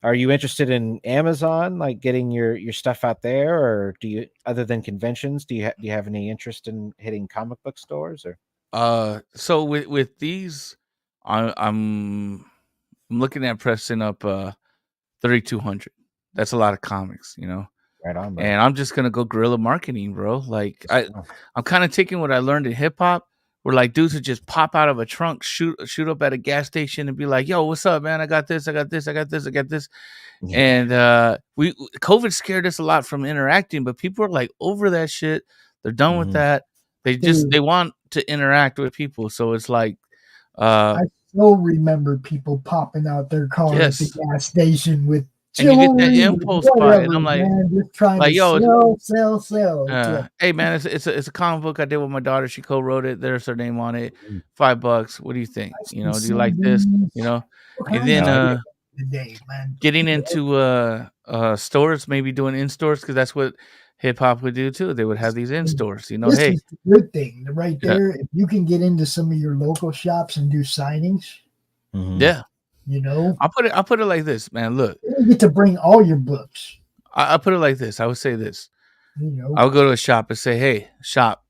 are you interested in Amazon, like getting your stuff out there, or do you, other than conventions, do you have any interest in hitting comic book stores? Or so with these, I'm looking at pressing up 3,200. That's a lot of comics, you know. Right on, bro. And I'm just gonna go guerrilla marketing, bro. Like I'm kind of taking what I learned in hip hop, where like dudes would just pop out of a trunk, shoot up at a gas station, and be like, "Yo, what's up, man? I got this. Yeah. And COVID scared us a lot from interacting, but people are like over that shit. They're done with that. They want to interact with people. So it's like, I still remember people popping out their car at the gas station with. And you get that impulse buy, and I'm like, man, just trying to sell. Hey man, it's a comic book I did with my daughter. She co-wrote it. There's her name on it. $5. What do you think? You know, do you like this? You know, and then getting into stores, maybe doing in stores, because that's what hip hop would do too. They would have these in stores. You know, this is the good thing right there. If you can get into some of your local shops and do signings, yeah. You know, I'll put it like this, man. Look, you get to bring all your books. I'll put it like this. I would say this. You know, I would go to a shop and say, "Hey, shop,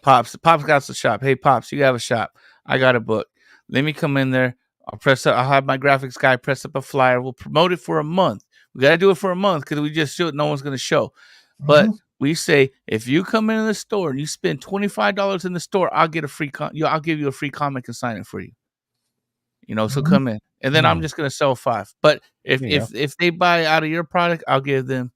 Pops got the shop. Hey, Pops, you have a shop. I got a book. Let me come in there. I'll have my graphics guy press up a flyer. We'll promote it for a month. We got to do it for a month because we just shoot. No one's going to show. But we say, if you come into the store and you spend $25 in the store, I'll get a free. I'll give you a free comic and sign it for you. You know, so come in, and then I'm just gonna sell 5. But if they buy out of your product, I'll give them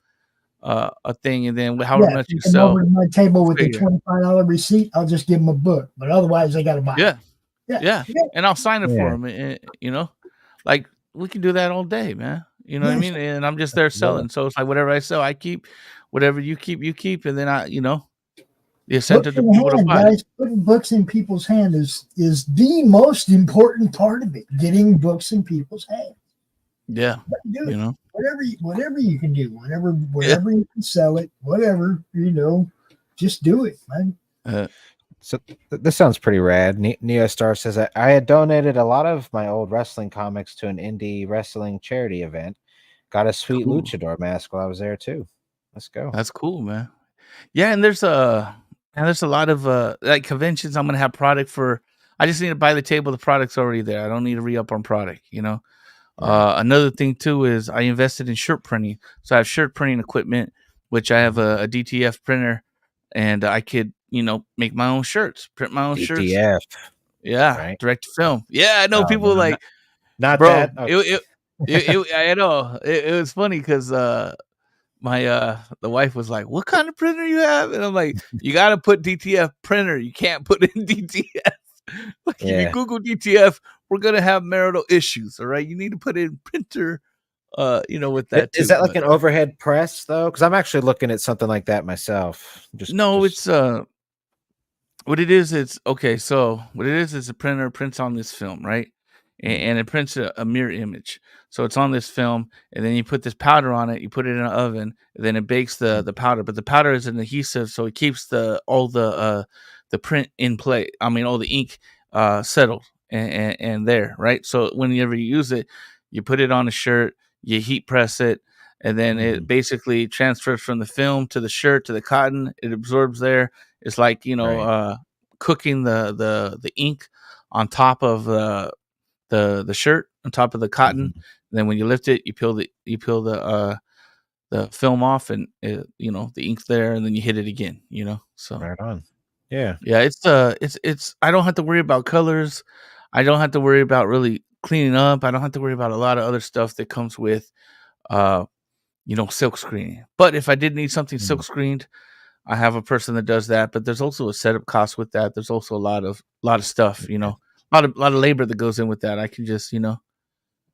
a thing, and then however much you sell. Over to my table with the $25 receipt, I'll just give them a book. But otherwise, they got to buy. Yeah, and I'll sign it for them. And, you know, like we can do that all day, man. You know what I mean? And I'm just there selling. So it's like whatever I sell, I keep. Whatever you keep, and then you know. Sent it to people to buy. Guys, putting books in people's hands is the most important part of it. Getting books in people's hands. Yeah, you know, whatever you can do, whatever you can sell it, whatever, you know, just do it, man. So this sounds pretty rad. Neostar says I had donated a lot of my old wrestling comics to an indie wrestling charity event. Got a sweet luchador mask while I was there too. Let's go. That's cool, man. Yeah, and there's a lot of like conventions. I'm gonna have product for. I just need to buy the table. The product's already there. I don't need to re-up on product. You know. Another thing too is I invested in shirt printing. So I have shirt printing equipment, which I have a DTF printer, and I could make my own shirts, print my own shirts. DTF. Yeah, right? Direct to film. Yeah, I know people like not bro. That. Okay. I know it was funny because my the wife was like, "What kind of printer you have?" And I'm like, "You got to put DTF printer. You can't put in DTF. Like if you Google DTF, we're gonna have marital issues. All right, you need to put in printer. With that too. Is that like an overhead press though? Because I'm actually looking at something like that myself. It's what it is. It's okay. So what it is a printer prints on this film, right? And it prints a mirror image. So it's on this film, and then you put this powder on it. You put it in an oven, and then it bakes the powder. But the powder is an adhesive, so it keeps all the print in play. I mean, all the ink settled and there, right? So whenever you use it, you put it on a shirt, you heat press it, and then it basically transfers from the film to the shirt to the cotton. It absorbs there. It's like cooking the ink on top of the shirt on top of the cotton. And then when you lift it, you peel the film off, and the ink's there, and then you hit it again. So right on. Yeah. It's I don't have to worry about colors. I don't have to worry about really cleaning up. I don't have to worry about a lot of other stuff that comes with silk screening. But if I did need something silk screened, I have a person that does that, but there's also a setup cost with that. There's also a lot of stuff, you know, a lot of labor that goes in with that. I can just, you know,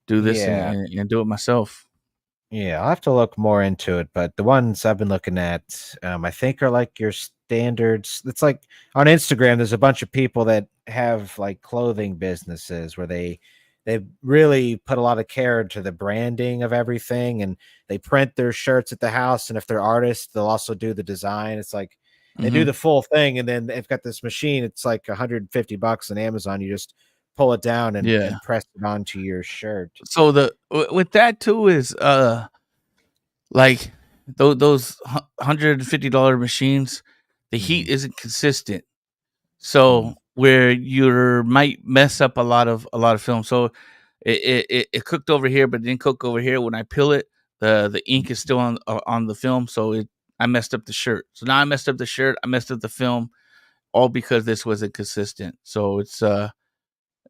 do this Yeah. and do it myself. Yeah, I'll have to look more into it, but the ones I've been looking at, I think are like your standards. It's like on Instagram, there's a bunch of people that have like clothing businesses where they really put a lot of care into the branding of everything, and they print their shirts at the house. And if they're artists, they'll also do the design. It's like they do the full thing, and then they've got this machine. It's like $150 on Amazon. You just pull it down and press it onto your shirt. So with that too is like those $150 machines, the heat isn't consistent. So where you might mess up a lot of film. So it cooked over here, but it didn't cook over here. When I peel it, the ink is still on the film. So I messed up the shirt. So now I messed up the shirt. I messed up the film, all because this wasn't consistent. So it's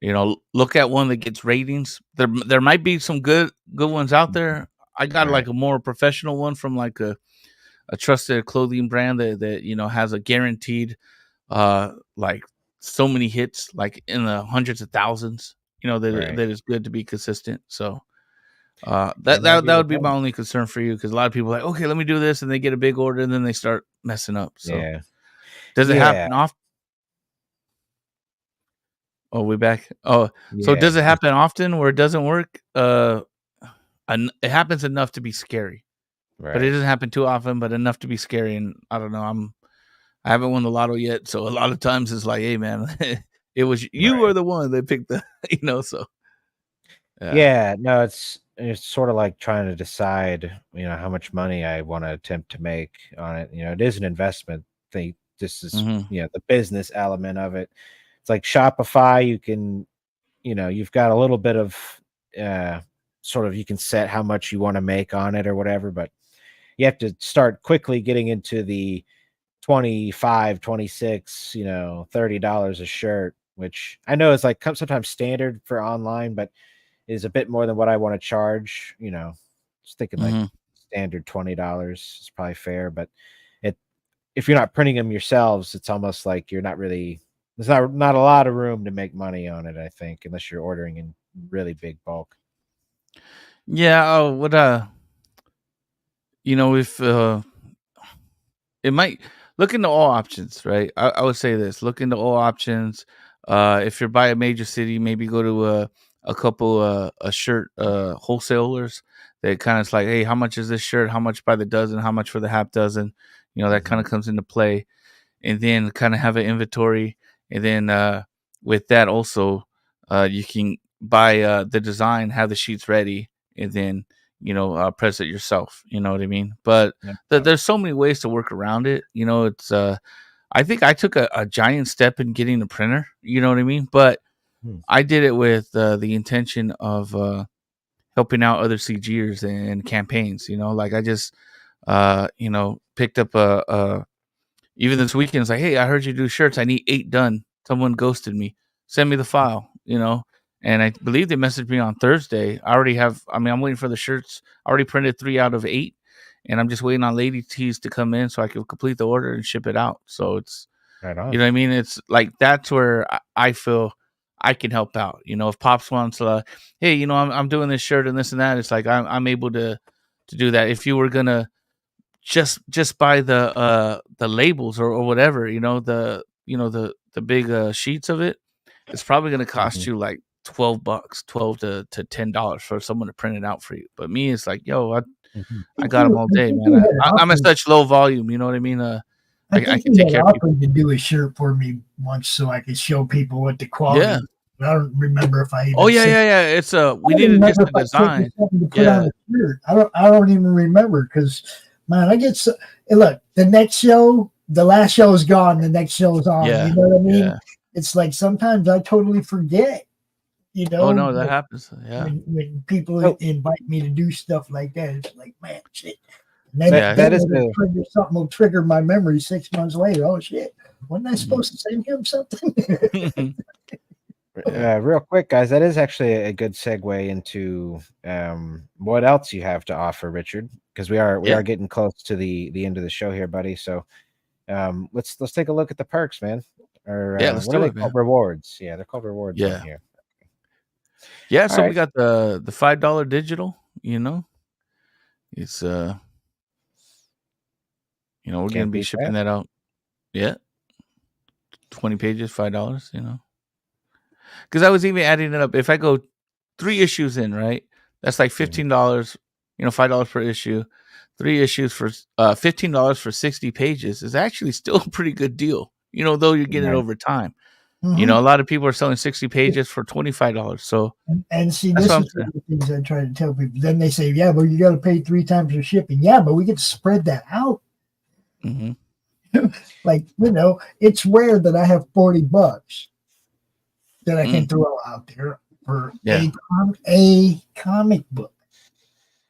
you know, look at one that gets ratings. There might be some good ones out there. I got like a more professional one from like a trusted clothing brand that you know has a guaranteed like so many hits, like in the hundreds of thousands, you know, that is good to be consistent. So that would be my only concern for you, because a lot of people are like, okay, let me do this, and they get a big order and then they start messing up. So does it happen often? Oh, we back. Oh, so does it happen often where it doesn't work? It happens enough to be scary, but it doesn't happen too often, but enough to be scary. And I don't know, I haven't won the lotto yet, so a lot of times it's like, hey man, it was you are the one that picked the, you know. So no, it's sort of like trying to decide, you know, how much money I want to attempt to make on it. You know, it is an investment thing. This is you know, the business element of it. It's like Shopify. You can, you know, you've got a little bit of sort of, you can set how much you want to make on it or whatever, but you have to start quickly getting into the 25, 26, you know, $30 a shirt, which I know is like sometimes standard for online, but is a bit more than what I want to charge. You know, just thinking like standard $20 is probably fair, but if you're not printing them yourselves, it's almost like you're not really, there's not a lot of room to make money on it, I think, unless you're ordering in really big bulk. Yeah. Oh, what you know, if it might look into all options, right? I would say this: look into all options. If you're by a major city, maybe go to a couple a shirt wholesalers that kind of like, hey, how much is this shirt? How much by the dozen? How much for the half dozen? You know, that kind of comes into play. And then kind of have an inventory, and then with that also you can buy the design, have the sheets ready, and then you know press it yourself. You know what I mean? But there's so many ways to work around it. You know, it's I think I took a giant step in getting the printer. You know what I mean? But I did it with the intention of helping out other CGers and campaigns. You know, like I just you know, picked up even this weekend, it's like, hey, I heard you do shirts. I need 8 done. Someone ghosted me. Send me the file, you know. And I believe they messaged me on Thursday. I already have, I mean, I'm waiting for the shirts. I already printed 3 out of 8. And I'm just waiting on Lady T's to come in so I can complete the order and ship it out. So it's, right on. You know what I mean? It's like, that's where I feel I can help out. You know, if Pops wants, hey, you know, I'm doing this shirt and this and that, it's like I'm able to do that. If you were going to, just buy the labels or whatever, you know, the big sheets of it, it's probably going to cost you like $12, $12 to $10 for someone to print it out for you. But me, it's like, yo, I got them all day, man. I'm at such low volume, you know what I mean? I can take care of people. To do a shirt for me once so I could show people what the quality. Yeah. I don't remember if I. It's we needed just the design. To put on a shirt. I don't even remember because. Man, I get so. Look, the next show, the last show is gone. The next show is on. Yeah, you know what I mean? Yeah. It's like sometimes I totally forget. You know? Oh no, that happens. Yeah. When people invite me to do stuff like that, it's like, man, shit. And then that is something will trigger my memory 6 months later. Oh shit! Wasn't I supposed to send him something? Real quick, guys, that is actually a good segue into what else you have to offer, Richard, because we are getting close to the end of the show here, buddy. So let's take a look at the perks, man. Or Yeah, let's what are do they it, called? man. Rewards. Yeah, they're called rewards on Yeah. here. Yeah, All so we right. got the $5 digital, It's we're gonna Can't be beat shipping that. that out. Yeah. 20 pages, $5, Because I was even adding it up. If I go 3 issues in, right? That's like $15, $5 per issue. 3 issues for $15 for 60 pages is actually still a pretty good deal. Though you get it Right. over time. Mm-hmm. A lot of people are selling 60 pages for $25. So and see, that's this what I'm is one saying. of the things I try to tell people. Then they say, "Yeah, but you got to pay 3 times for shipping." Yeah, but we get to spread that out. Mm-hmm. Like, it's rare that I have $40 that I can throw out there for a comic book.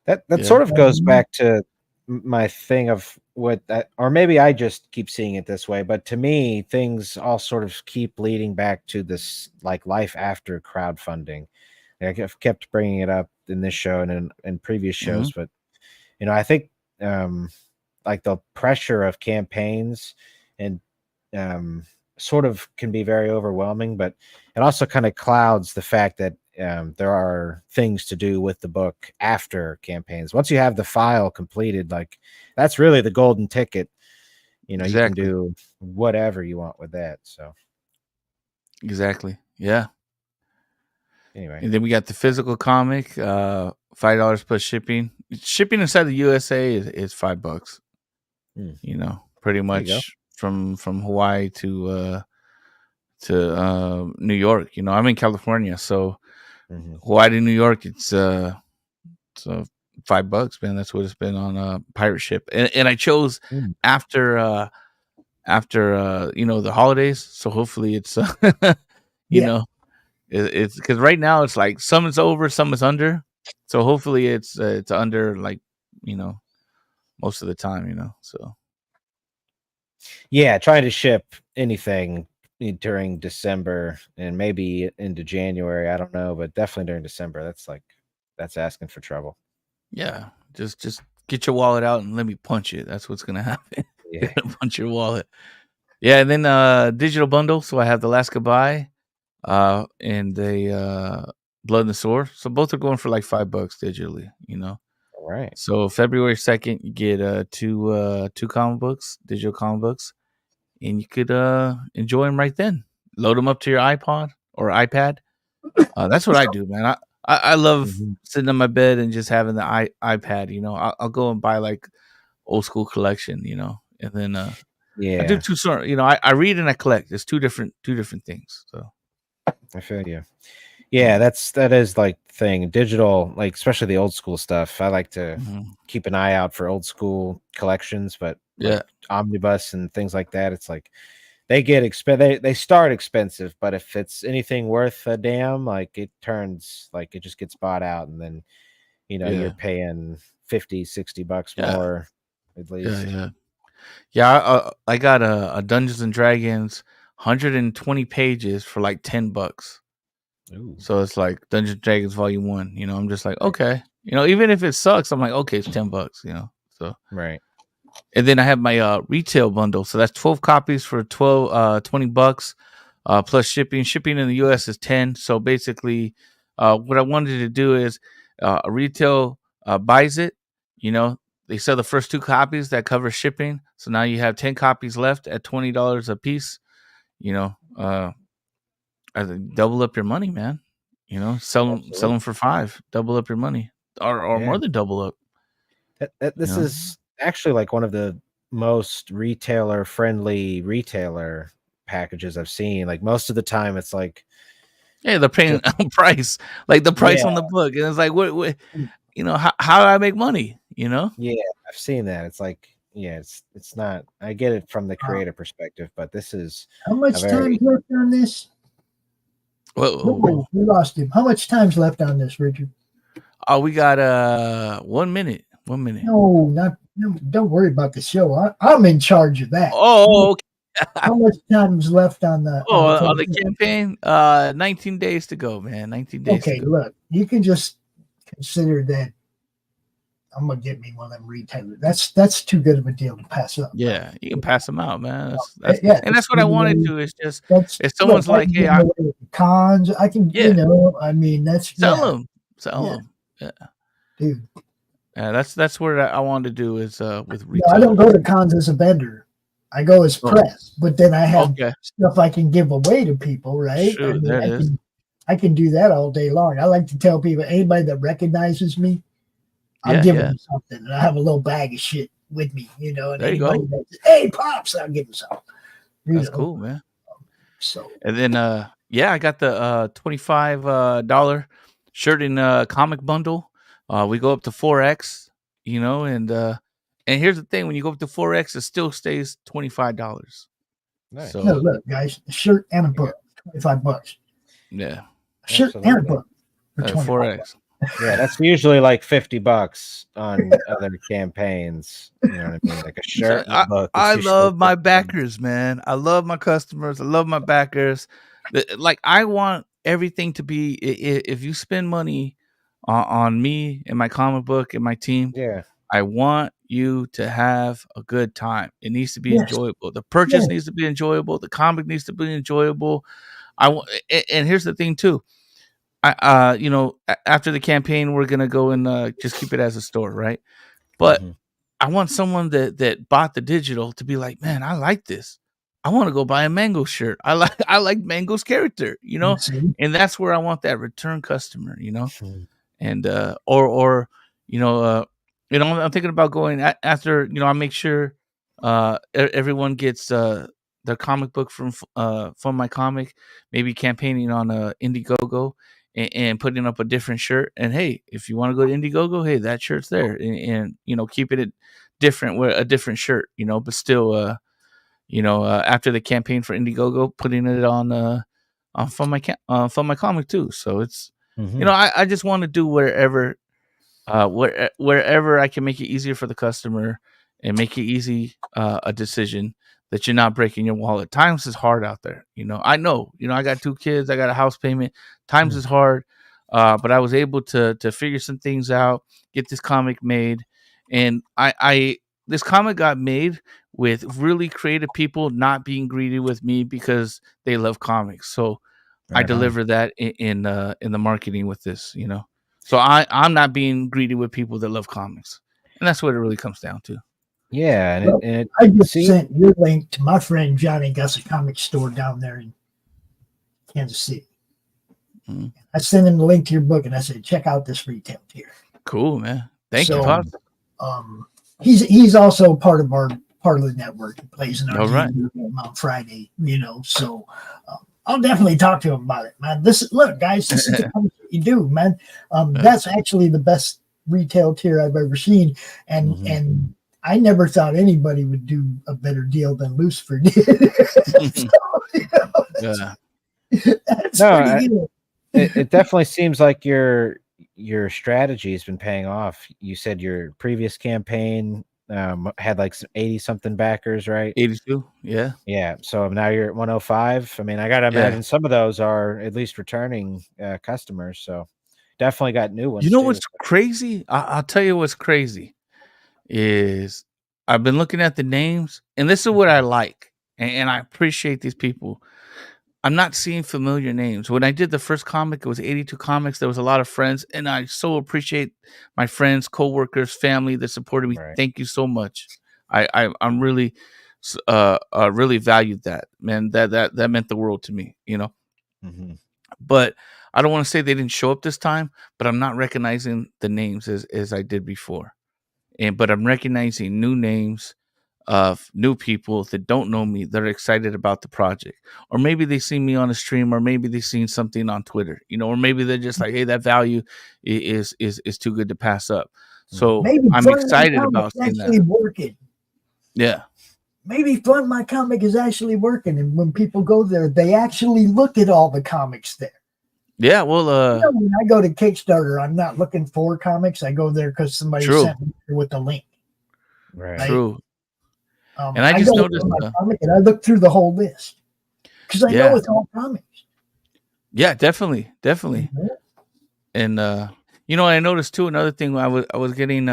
That sort of goes back to my thing of what that, or maybe I just keep seeing it this way, but to me, things all sort of keep leading back to this like life after crowdfunding. Like, I've kept bringing it up in this show and in previous shows, but I think like the pressure of campaigns and sort of can be very overwhelming, but it also kind of clouds the fact that there are things to do with the book after campaigns. Once you have the file completed, like that's really the golden ticket. You can do whatever you want with that. So exactly. Yeah. Anyway, and then we got the physical comic, $5 plus shipping. Shipping inside the USA is $5. Pretty much from Hawaii to New York. I'm in California, so Hawaii to New York, it's $5, man. That's what it's been on a pirate ship, and I chose after the holidays, so hopefully it's it's because right now it's like some is over, some is under, so hopefully it's under, like, most of the time, so yeah, trying to ship anything during December and maybe into January, I don't know, but definitely during December, that's asking for trouble. Yeah, just get your wallet out and let me punch it. That's what's gonna happen. Yeah. Punch your wallet. Yeah, and then digital bundle. So I have The Last Goodbye, and the Blood and the Sword. So both are going for like $5 digitally. All right. So February 2nd, you get two comic books, digital comic books, and you could enjoy them right then. Load them up to your iPod or iPad. That's what I do, man. I love sitting on my bed and just having the iPad. I'll go and buy like old school collection, and then I do two sort. I read and I collect. It's two different things. So I feel you. Yeah, that is like the thing. Digital, like especially the old school stuff. I like to keep an eye out for old school collections, but like omnibus and things like that, it's like they get they start expensive, but if it's anything worth a damn, like it turns, like it just gets bought out, and then you're paying $50-$60 more at least. I got a Dungeons and Dragons 120 pages for like $10. Ooh. So it's like Dungeons and Dragons Volume 1. I'm just like, okay, even if it sucks, I'm like, okay, it's $10. So right. And then I have my retail bundle. So that's 12 copies for $20 plus shipping. Shipping in the US is 10. So basically, what I wanted to do is a retail buys it. They sell the first 2 copies that cover shipping. So now you have 10 copies left at $20 a piece. I think double up your money, man. Sell them for $5. Double up your money, or more than double up. This is actually like one of the most retailer-friendly retailer packages I've seen. Like most of the time, it's like, yeah, they're paying price, like the price on the book, and it's like, what how do I make money? Yeah, I've seen that. It's like, yeah, it's not. I get it from the creator perspective, but this is how much time left on this? Whoa. We lost him. How much time's left on this, Richard? Oh, we got 1 minute. 1 minute. No, don't worry about the show. I'm in charge of that. Oh, okay. How much time's left on the on the campaign? 19 days to go, man. 19 days to go. Look, you can just consider that I'm gonna get me one of them retailers. That's too good of a deal to pass up. Yeah, you can pass them out, man. Yeah, That's what I wanted to. Is just that's if someone's like, hey, cons, I can, I mean, that's sell them. Yeah, dude. Yeah, that's what I want to do is with retailers. No, I don't go to cons as a vendor. I go as press, but then I have stuff I can give away to people, right? Sure, I can do that all day long. I like to tell people, anybody that recognizes me, I'll give them something. And I have a little bag of shit with me, and there you go. Hey, Pops, I'll give them something. That's cool, man. So, and then I got the $25 shirt in comic bundle. We go up to 4X, and here's the thing: when you go up to 4X, it still stays $25. Nice. So look, guys, a shirt and a book, $25. Yeah, a shirt and a book for 4X. Yeah, that's usually like $50 on other campaigns. You know what I mean? Like a shirt and a book. I love my backers, man. I love my customers. I love my backers. Like, I want everything to be. If you spend money on me and my comic book and my team, I want you to have a good time. It needs to be enjoyable. The purchase needs to be enjoyable. The comic needs to be enjoyable. And here's the thing too. After the campaign, we're gonna go and just keep it as a store, right? But I want someone that bought the digital to be like, man, I like this. I want to go buy a Mango shirt. I like Mango's character, and that's where I want that return customer, and I'm thinking about going after, I make sure everyone gets their comic book from my comic, maybe campaigning on Indiegogo and putting up a different shirt. And hey, if you want to go to Indiegogo, hey, that shirt's there, and keeping it different with a different shirt, but still, after the campaign for Indiegogo, putting it on from my comic too. So it's I just want to do wherever I can make it easier for the customer and make it easy a decision that you're not breaking your wallet. Times is hard out there. I know, I got 2 kids, I got a house payment. Times is hard. But I was able to figure some things out, get this comic made. And this comic got made with really creative people not being greedy with me because they love comics. So I deliver that in the marketing with this, So I'm not being greedy with people that love comics. And that's what it really comes down to. Yeah, I just sent your link to my friend Johnny. Got a comic store down there in Kansas City. I sent him the link to your book, and I said, "Check out this retail tier." Cool, man. Thank you, Pops. He's also part of the network. He plays in our game on Friday, So I'll definitely talk to him about it, man. Look, guys, this is the kind of shit you do, man. That's actually the best retail tier I've ever seen, and I never thought anybody would do a better deal than Lucifer did. That's pretty good. It definitely seems like your strategy has been paying off. You said your previous campaign had like 80 something backers, right? 82, yeah. So now you're at 105. I mean, I gotta imagine some of those are at least returning customers. So definitely got new ones. What's crazy? I'll tell you what's crazy is I've been looking at the names, and this is what I like, and I appreciate these people. I'm not seeing familiar names. When I did the first comic, it was 82 comics. There was a lot of friends, and I so appreciate my friends, coworkers, family that supported me. Right. Thank you so much. I'm really, really valued that, man. That meant the world to me, But I don't want to say they didn't show up this time, but I'm not recognizing the names as I did before. But I'm recognizing new names of new people that don't know me that are excited about the project, or maybe they see me on a stream, or maybe they've seen something on Twitter, or maybe they're just like, hey, that value is too good to pass up. So maybe I'm excited about seeing that. Working. Yeah. Maybe Fund My Comic is actually working, and when people go there, they actually look at all the comics there. Yeah, well, when I go to Kickstarter, I'm not looking for comics. I go there because somebody sent me with the link. Right. True. And I just noticed comic, and I look through the whole list because I know it's all comics. Yeah, definitely. And I noticed too, another thing, I was getting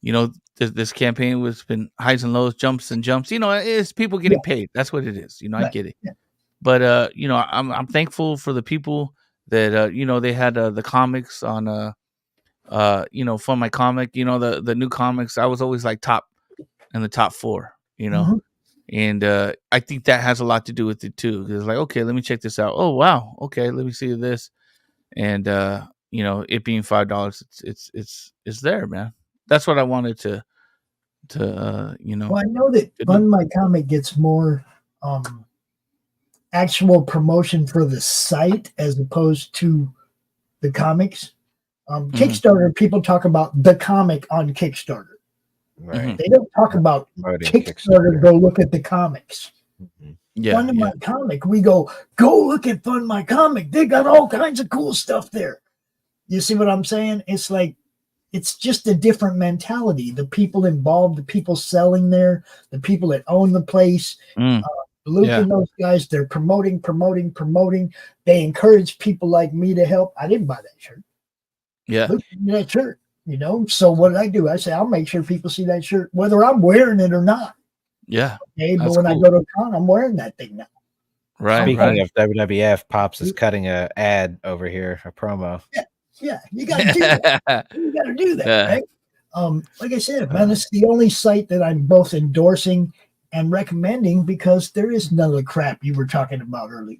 this campaign has been highs and lows, jumps and jumps. It's people getting paid. That's what it is. I get it. Yeah. But I'm thankful for the people that they had the comics on Fund My Comic. The new comics. I was always like top in the top 4. And I think that has a lot to do with it too. Because like, okay, let me check this out. Oh wow, okay, let me see this. And it being $5, it's there, man. That's what I wanted to. Well, I know that Fund My Comic gets more actual promotion for the site as opposed to the comics. Kickstarter, people talk about the comic on Kickstarter. Right. They don't talk about Kickstarter. Go look at the comics. Yeah. Fund My Comic, we go look at Fund My Comic. They got all kinds of cool stuff there. You see what I'm saying? It's like, it's just a different mentality. The people involved, the people selling there, the people that own the place, Luke and those guys, they're promoting. They encourage people like me to help. I didn't buy that shirt. Yeah. Luke gave me that shirt, So what did I do? I say, I'll make sure people see that shirt, whether I'm wearing it or not. Yeah. Okay, but when I go to a con, I'm wearing that thing now. Right. Speaking of WWF, Pops is cutting an ad over here, a promo. Yeah, you got to do that. You got to do that, right? Like I said, man, it's the only site that I'm both endorsing and recommending because there is none of the crap you were talking about earlier.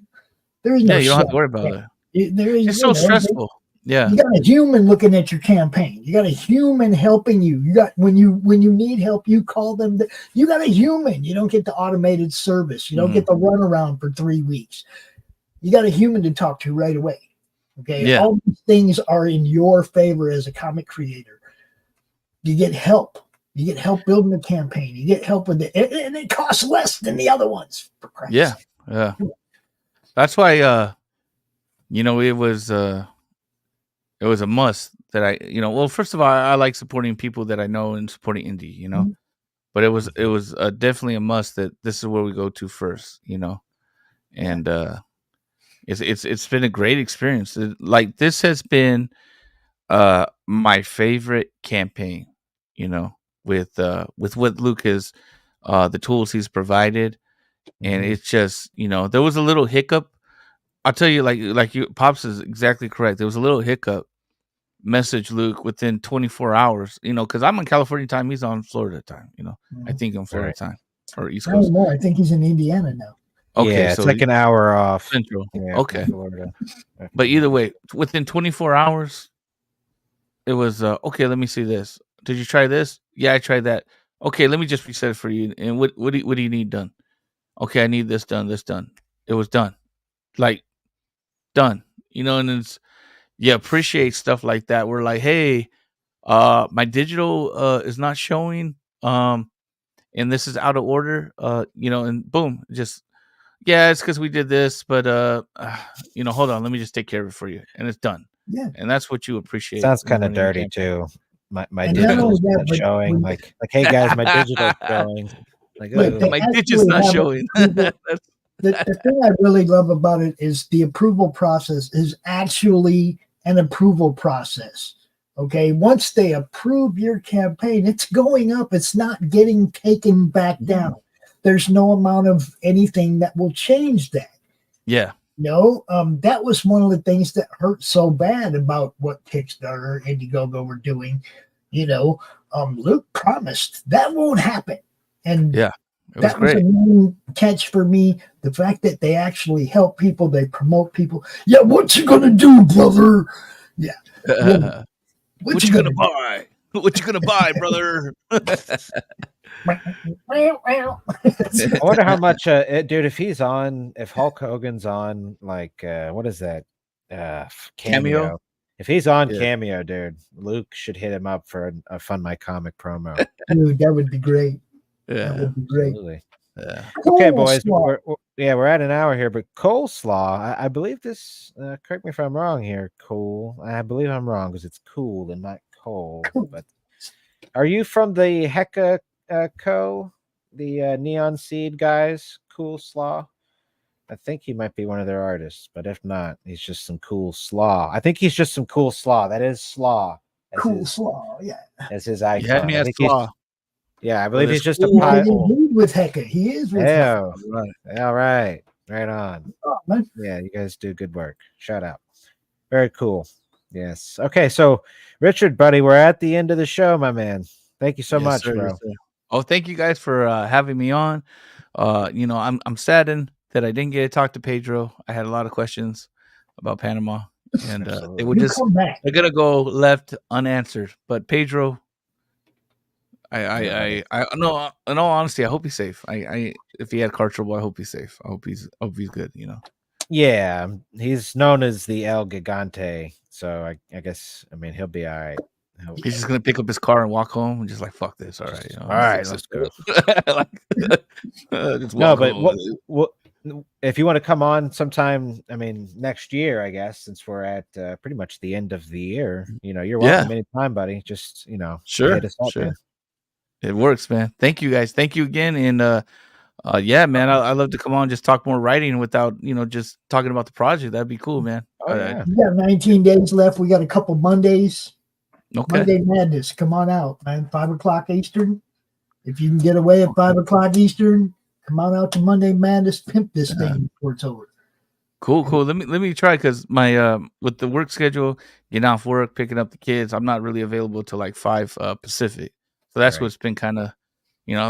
There is no. Yeah, you don't have to worry about it. There is. It's so stressful. Yeah, you got a human looking at your campaign. You got a human helping you. You got when you need help, you call them. You got a human. You don't get the automated service. You don't get the runaround for 3 weeks. You got a human to talk to right away. Okay, all these things are in your favor as a comic creator. You get help. You get help building the campaign. You get help with it, and it costs less than the other ones. For Christ's sake. Yeah. That's why it was a must that I first of all, I like supporting people that I know and supporting indie, but it was definitely a must that this is where we go to first, and it's been a great experience. Like this has been my favorite campaign, with what Luke has the tools he's provided, and it's just there was a little hiccup. I'll tell you, like you, Pops is exactly correct. There was a little hiccup. Message Luke within 24 hours, because I'm on California time. He's on Florida time, I think on Florida time or East Coast. I think he's in Indiana now. Okay, it's like an hour off. Central. Yeah, okay. Florida. But either way, within 24 hours, it was, okay, let me see this. Did you try this? Yeah, I tried that. Okay, let me just reset it for you. And what do you need done? Okay, I need this done, It was done. Like, done. And it's, appreciate stuff like that. We're like, hey, my digital is not showing, and this is out of order, and boom, just it's because we did this, but hold on, let me just take care of it for you, and it's done. Yeah, and that's what you appreciate. Sounds kind of dirty too. My digital's not showing. Like, hey guys, my digital's showing. Like, my digital's not showing. The thing I really love about it is the approval process is actually an approval process. Okay, once they approve your campaign, it's going up. It's not getting taken back down. There's no amount of anything that will change that. Yeah. That was one of the things that hurt so bad about what Kickstarter, Indiegogo were doing. Luke promised that won't happen. And it was that great. was a main catch for me. The fact that they actually help people, they promote people. Yeah, what you gonna do, brother? Yeah. What you gonna buy? What you gonna buy, brother? I wonder how much, dude. If Hulk Hogan's on, like, what is that? Cameo. If he's on Cameo, dude, Luke should hit him up for a Fund My Comic promo. Dude, that would be great. Yeah, that would be great. Absolutely. Yeah. Okay, boys. We're at an hour here, but coleslaw. I believe this. Correct me if I'm wrong here. Cool. I believe I'm wrong because it's cool and not coal. But are you from the Hecka Co? The Neon Seed guys? Cool Slaw. I think he might be one of their artists, but if not, he's just some cool slaw. I think he's just some cool slaw. That is slaw. Cool Slaw, yeah. That's his icon. You had me I at think Slaw. I believe he's just a He pilot. is with Hecka. He is with Hecka. Right. All right. Right on. Oh, man. Yeah, you guys do good work. Shout out. Very cool. Yes. Okay, so Richard, buddy, we're at the end of the show, my man. Thank you so much, sir, bro. yes, sir. Oh, thank you guys for having me on. I'm saddened that I didn't get to talk to Pedro. I had a lot of questions about Panama, and they would they're gonna go left unanswered. But Pedro, I no, in all honesty, I hope he's safe. I if he had car trouble, I hope he's safe. I hope he's good. Yeah, he's known as the El Gigante, so I guess he'll be all right. He's just gonna pick up his car and walk home and just like fuck this. All right, all right, let's go. No, but what if you want to come on sometime? Next year, I guess, since we're at pretty much the end of the year. You're welcome anytime, buddy. Just sure, hit us up, sure. Man. It works, man. Thank you guys. Thank you again, and yeah, man, I love to come on, just talk more writing without just talking about the project. That'd be cool, man. We got 19 days left. We got a couple Mondays. Okay. Monday Madness, come on out, man. 5:00 Eastern. If you can get away at 5:00 Eastern, come on out to Monday Madness. Pimp this thing before it's over. Cool. Let me try, because my with the work schedule, getting off work, picking up the kids, I'm not really available till like 5 Pacific. So that's what's been kind of,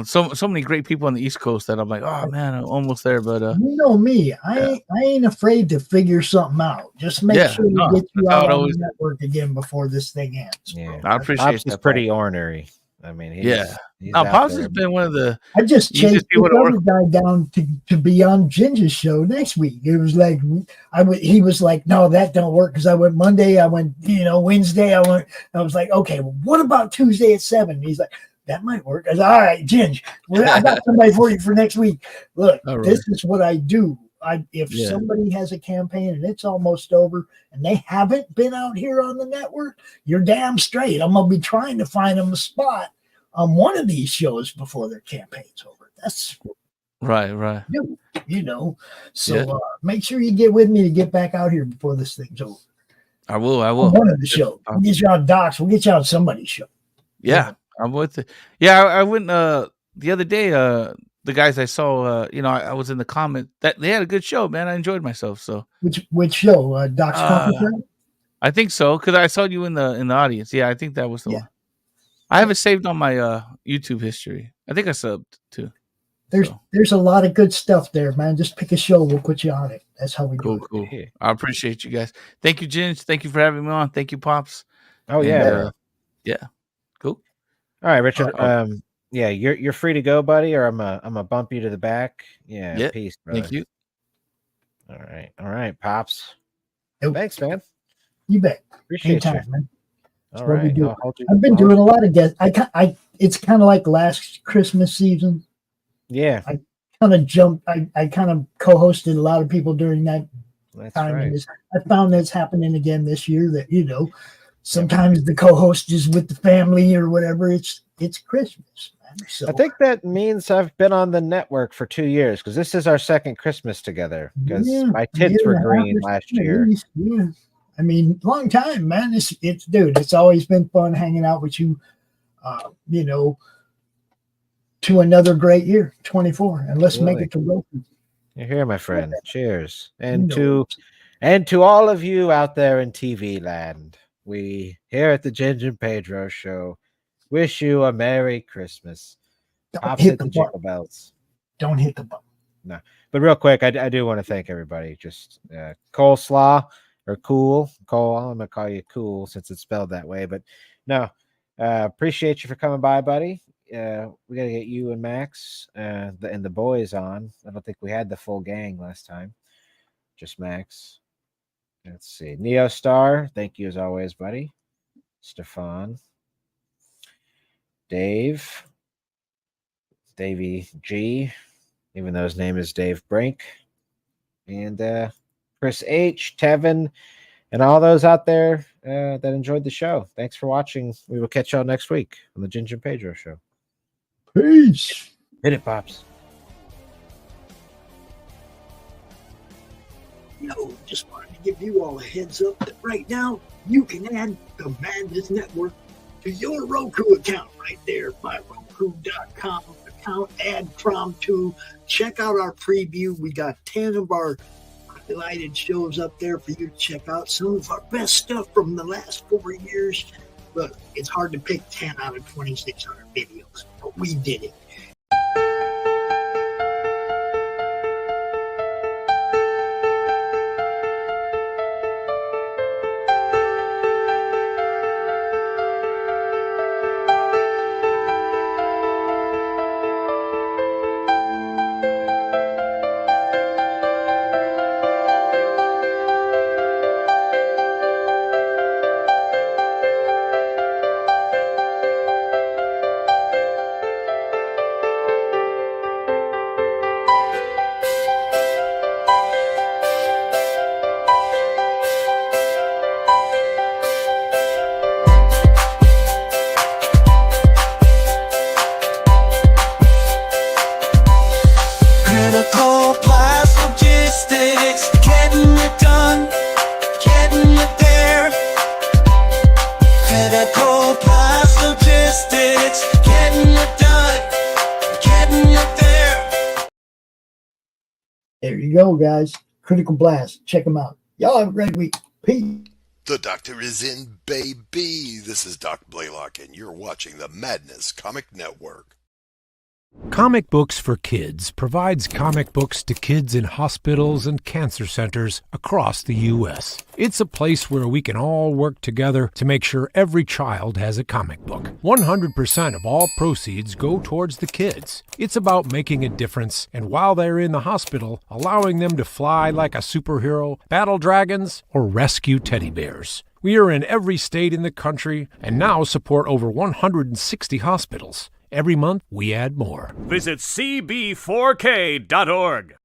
so many great people on the East Coast that I'm like, oh man, I'm almost there. But you know me, I ain't afraid to figure something out. Just make sure you get you out on the network again before this thing ends. Yeah, I appreciate Pops that. Is pretty ornery. He's Pops has been one of the. I just chased the other guy down to be on Ginge's show next week. It was like he was like, no, that don't work, because I went Monday, I went Wednesday, I was like, okay, well, what about Tuesday at 7? He's like, that might work. I was like, all right, Ginge, I got somebody for you for next week. Look, this is what I do. If somebody has a campaign and it's almost over and they haven't been out here on the network, you're damn straight. I'm gonna be trying to find them a spot on one of these shows before their campaign's over. That's right. So make sure you get with me to get back out here before this thing's over. I will. On one of the shows. We'll get you on Doc's. We'll get you on somebody's show. Yeah, I'm with it. Yeah, I went the other day. The guys I saw, I was in the comment that they had a good show, man. I enjoyed myself. So which show? Doc's Coffee Show? I think so, because I saw you in the audience. Yeah, I think that was the one. I have it saved on my YouTube history. I think I subbed too. There's a lot of good stuff there, man. Just pick a show, we'll put you on it. That's how we do it. Cool. I appreciate you guys. Thank you, Ginge. Thank you for having me on. Thank you, Pops. Oh yeah, cool. All right, Richard. Yeah, you're free to go, buddy, or I'm gonna bump you to the back. Yeah. Peace, brother. Thank you. All right, Pops. Thanks, man. You bet. Appreciate you, man. That's what we do. I've been doing a lot of guests. It's kind of like last Christmas season. Yeah. I kind of jumped. I kind of co-hosted a lot of people during that time. Right. I found that's happening again this year. That sometimes the co-host is with the family or whatever. It's Christmas. So, I think that means I've been on the network for 2 years, because this is our second Christmas together, because my kids were green last year. Yeah. Long time, man. It's always been fun hanging out with you, to another great year, 24. And let's make it to ROKU. You're here, my friend. Cheers. And to all of you out there in TV land, we here at the Ginge and Pedro show wish you a Merry Christmas. Don't hit the jingle bells. Don't hit the button. No, but real quick, I do want to thank everybody. Just coleslaw or cool. Cole, I'm gonna call you cool since it's spelled that way. But no, appreciate you for coming by, buddy. We gotta get you and Max and the boys on. I don't think we had the full gang last time. Just Max. Let's see. Neo Star, thank you as always, buddy. Stefan. Davey G, even though his name is Dave Brink. And Chris H, Tevin, and all those out there that enjoyed the show. Thanks for watching. We will catch y'all next week on the Ginge and Pedro show. Peace. Hit it, Pops. Oh, just wanted to give you all a heads up that right now you can add the Madness Network to your Roku account right there by Roku.com account. Add Prom 2. Check out our preview. We got 10 of our highlighted shows up there for you to check out. Some of our best stuff from the last 4 years. Look, it's hard to pick 10 out of 2,600 videos, but we did it. There you go, guys. Critical Blast. Check them out. Y'all have a great week. Peace. The doctor is in, baby. This is Doc Blaylock, and you're watching the Madness Comic Network. Comic Books for Kids provides comic books to kids in hospitals and cancer centers across the U.S. It's a place where we can all work together to make sure every child has a comic book. 100% of all proceeds go towards the kids. It's about making a difference, and while they're in the hospital, allowing them to fly like a superhero, battle dragons, or rescue teddy bears. We are in every state in the country and now support over 160 hospitals. Every month, we add more. Visit cb4k.org.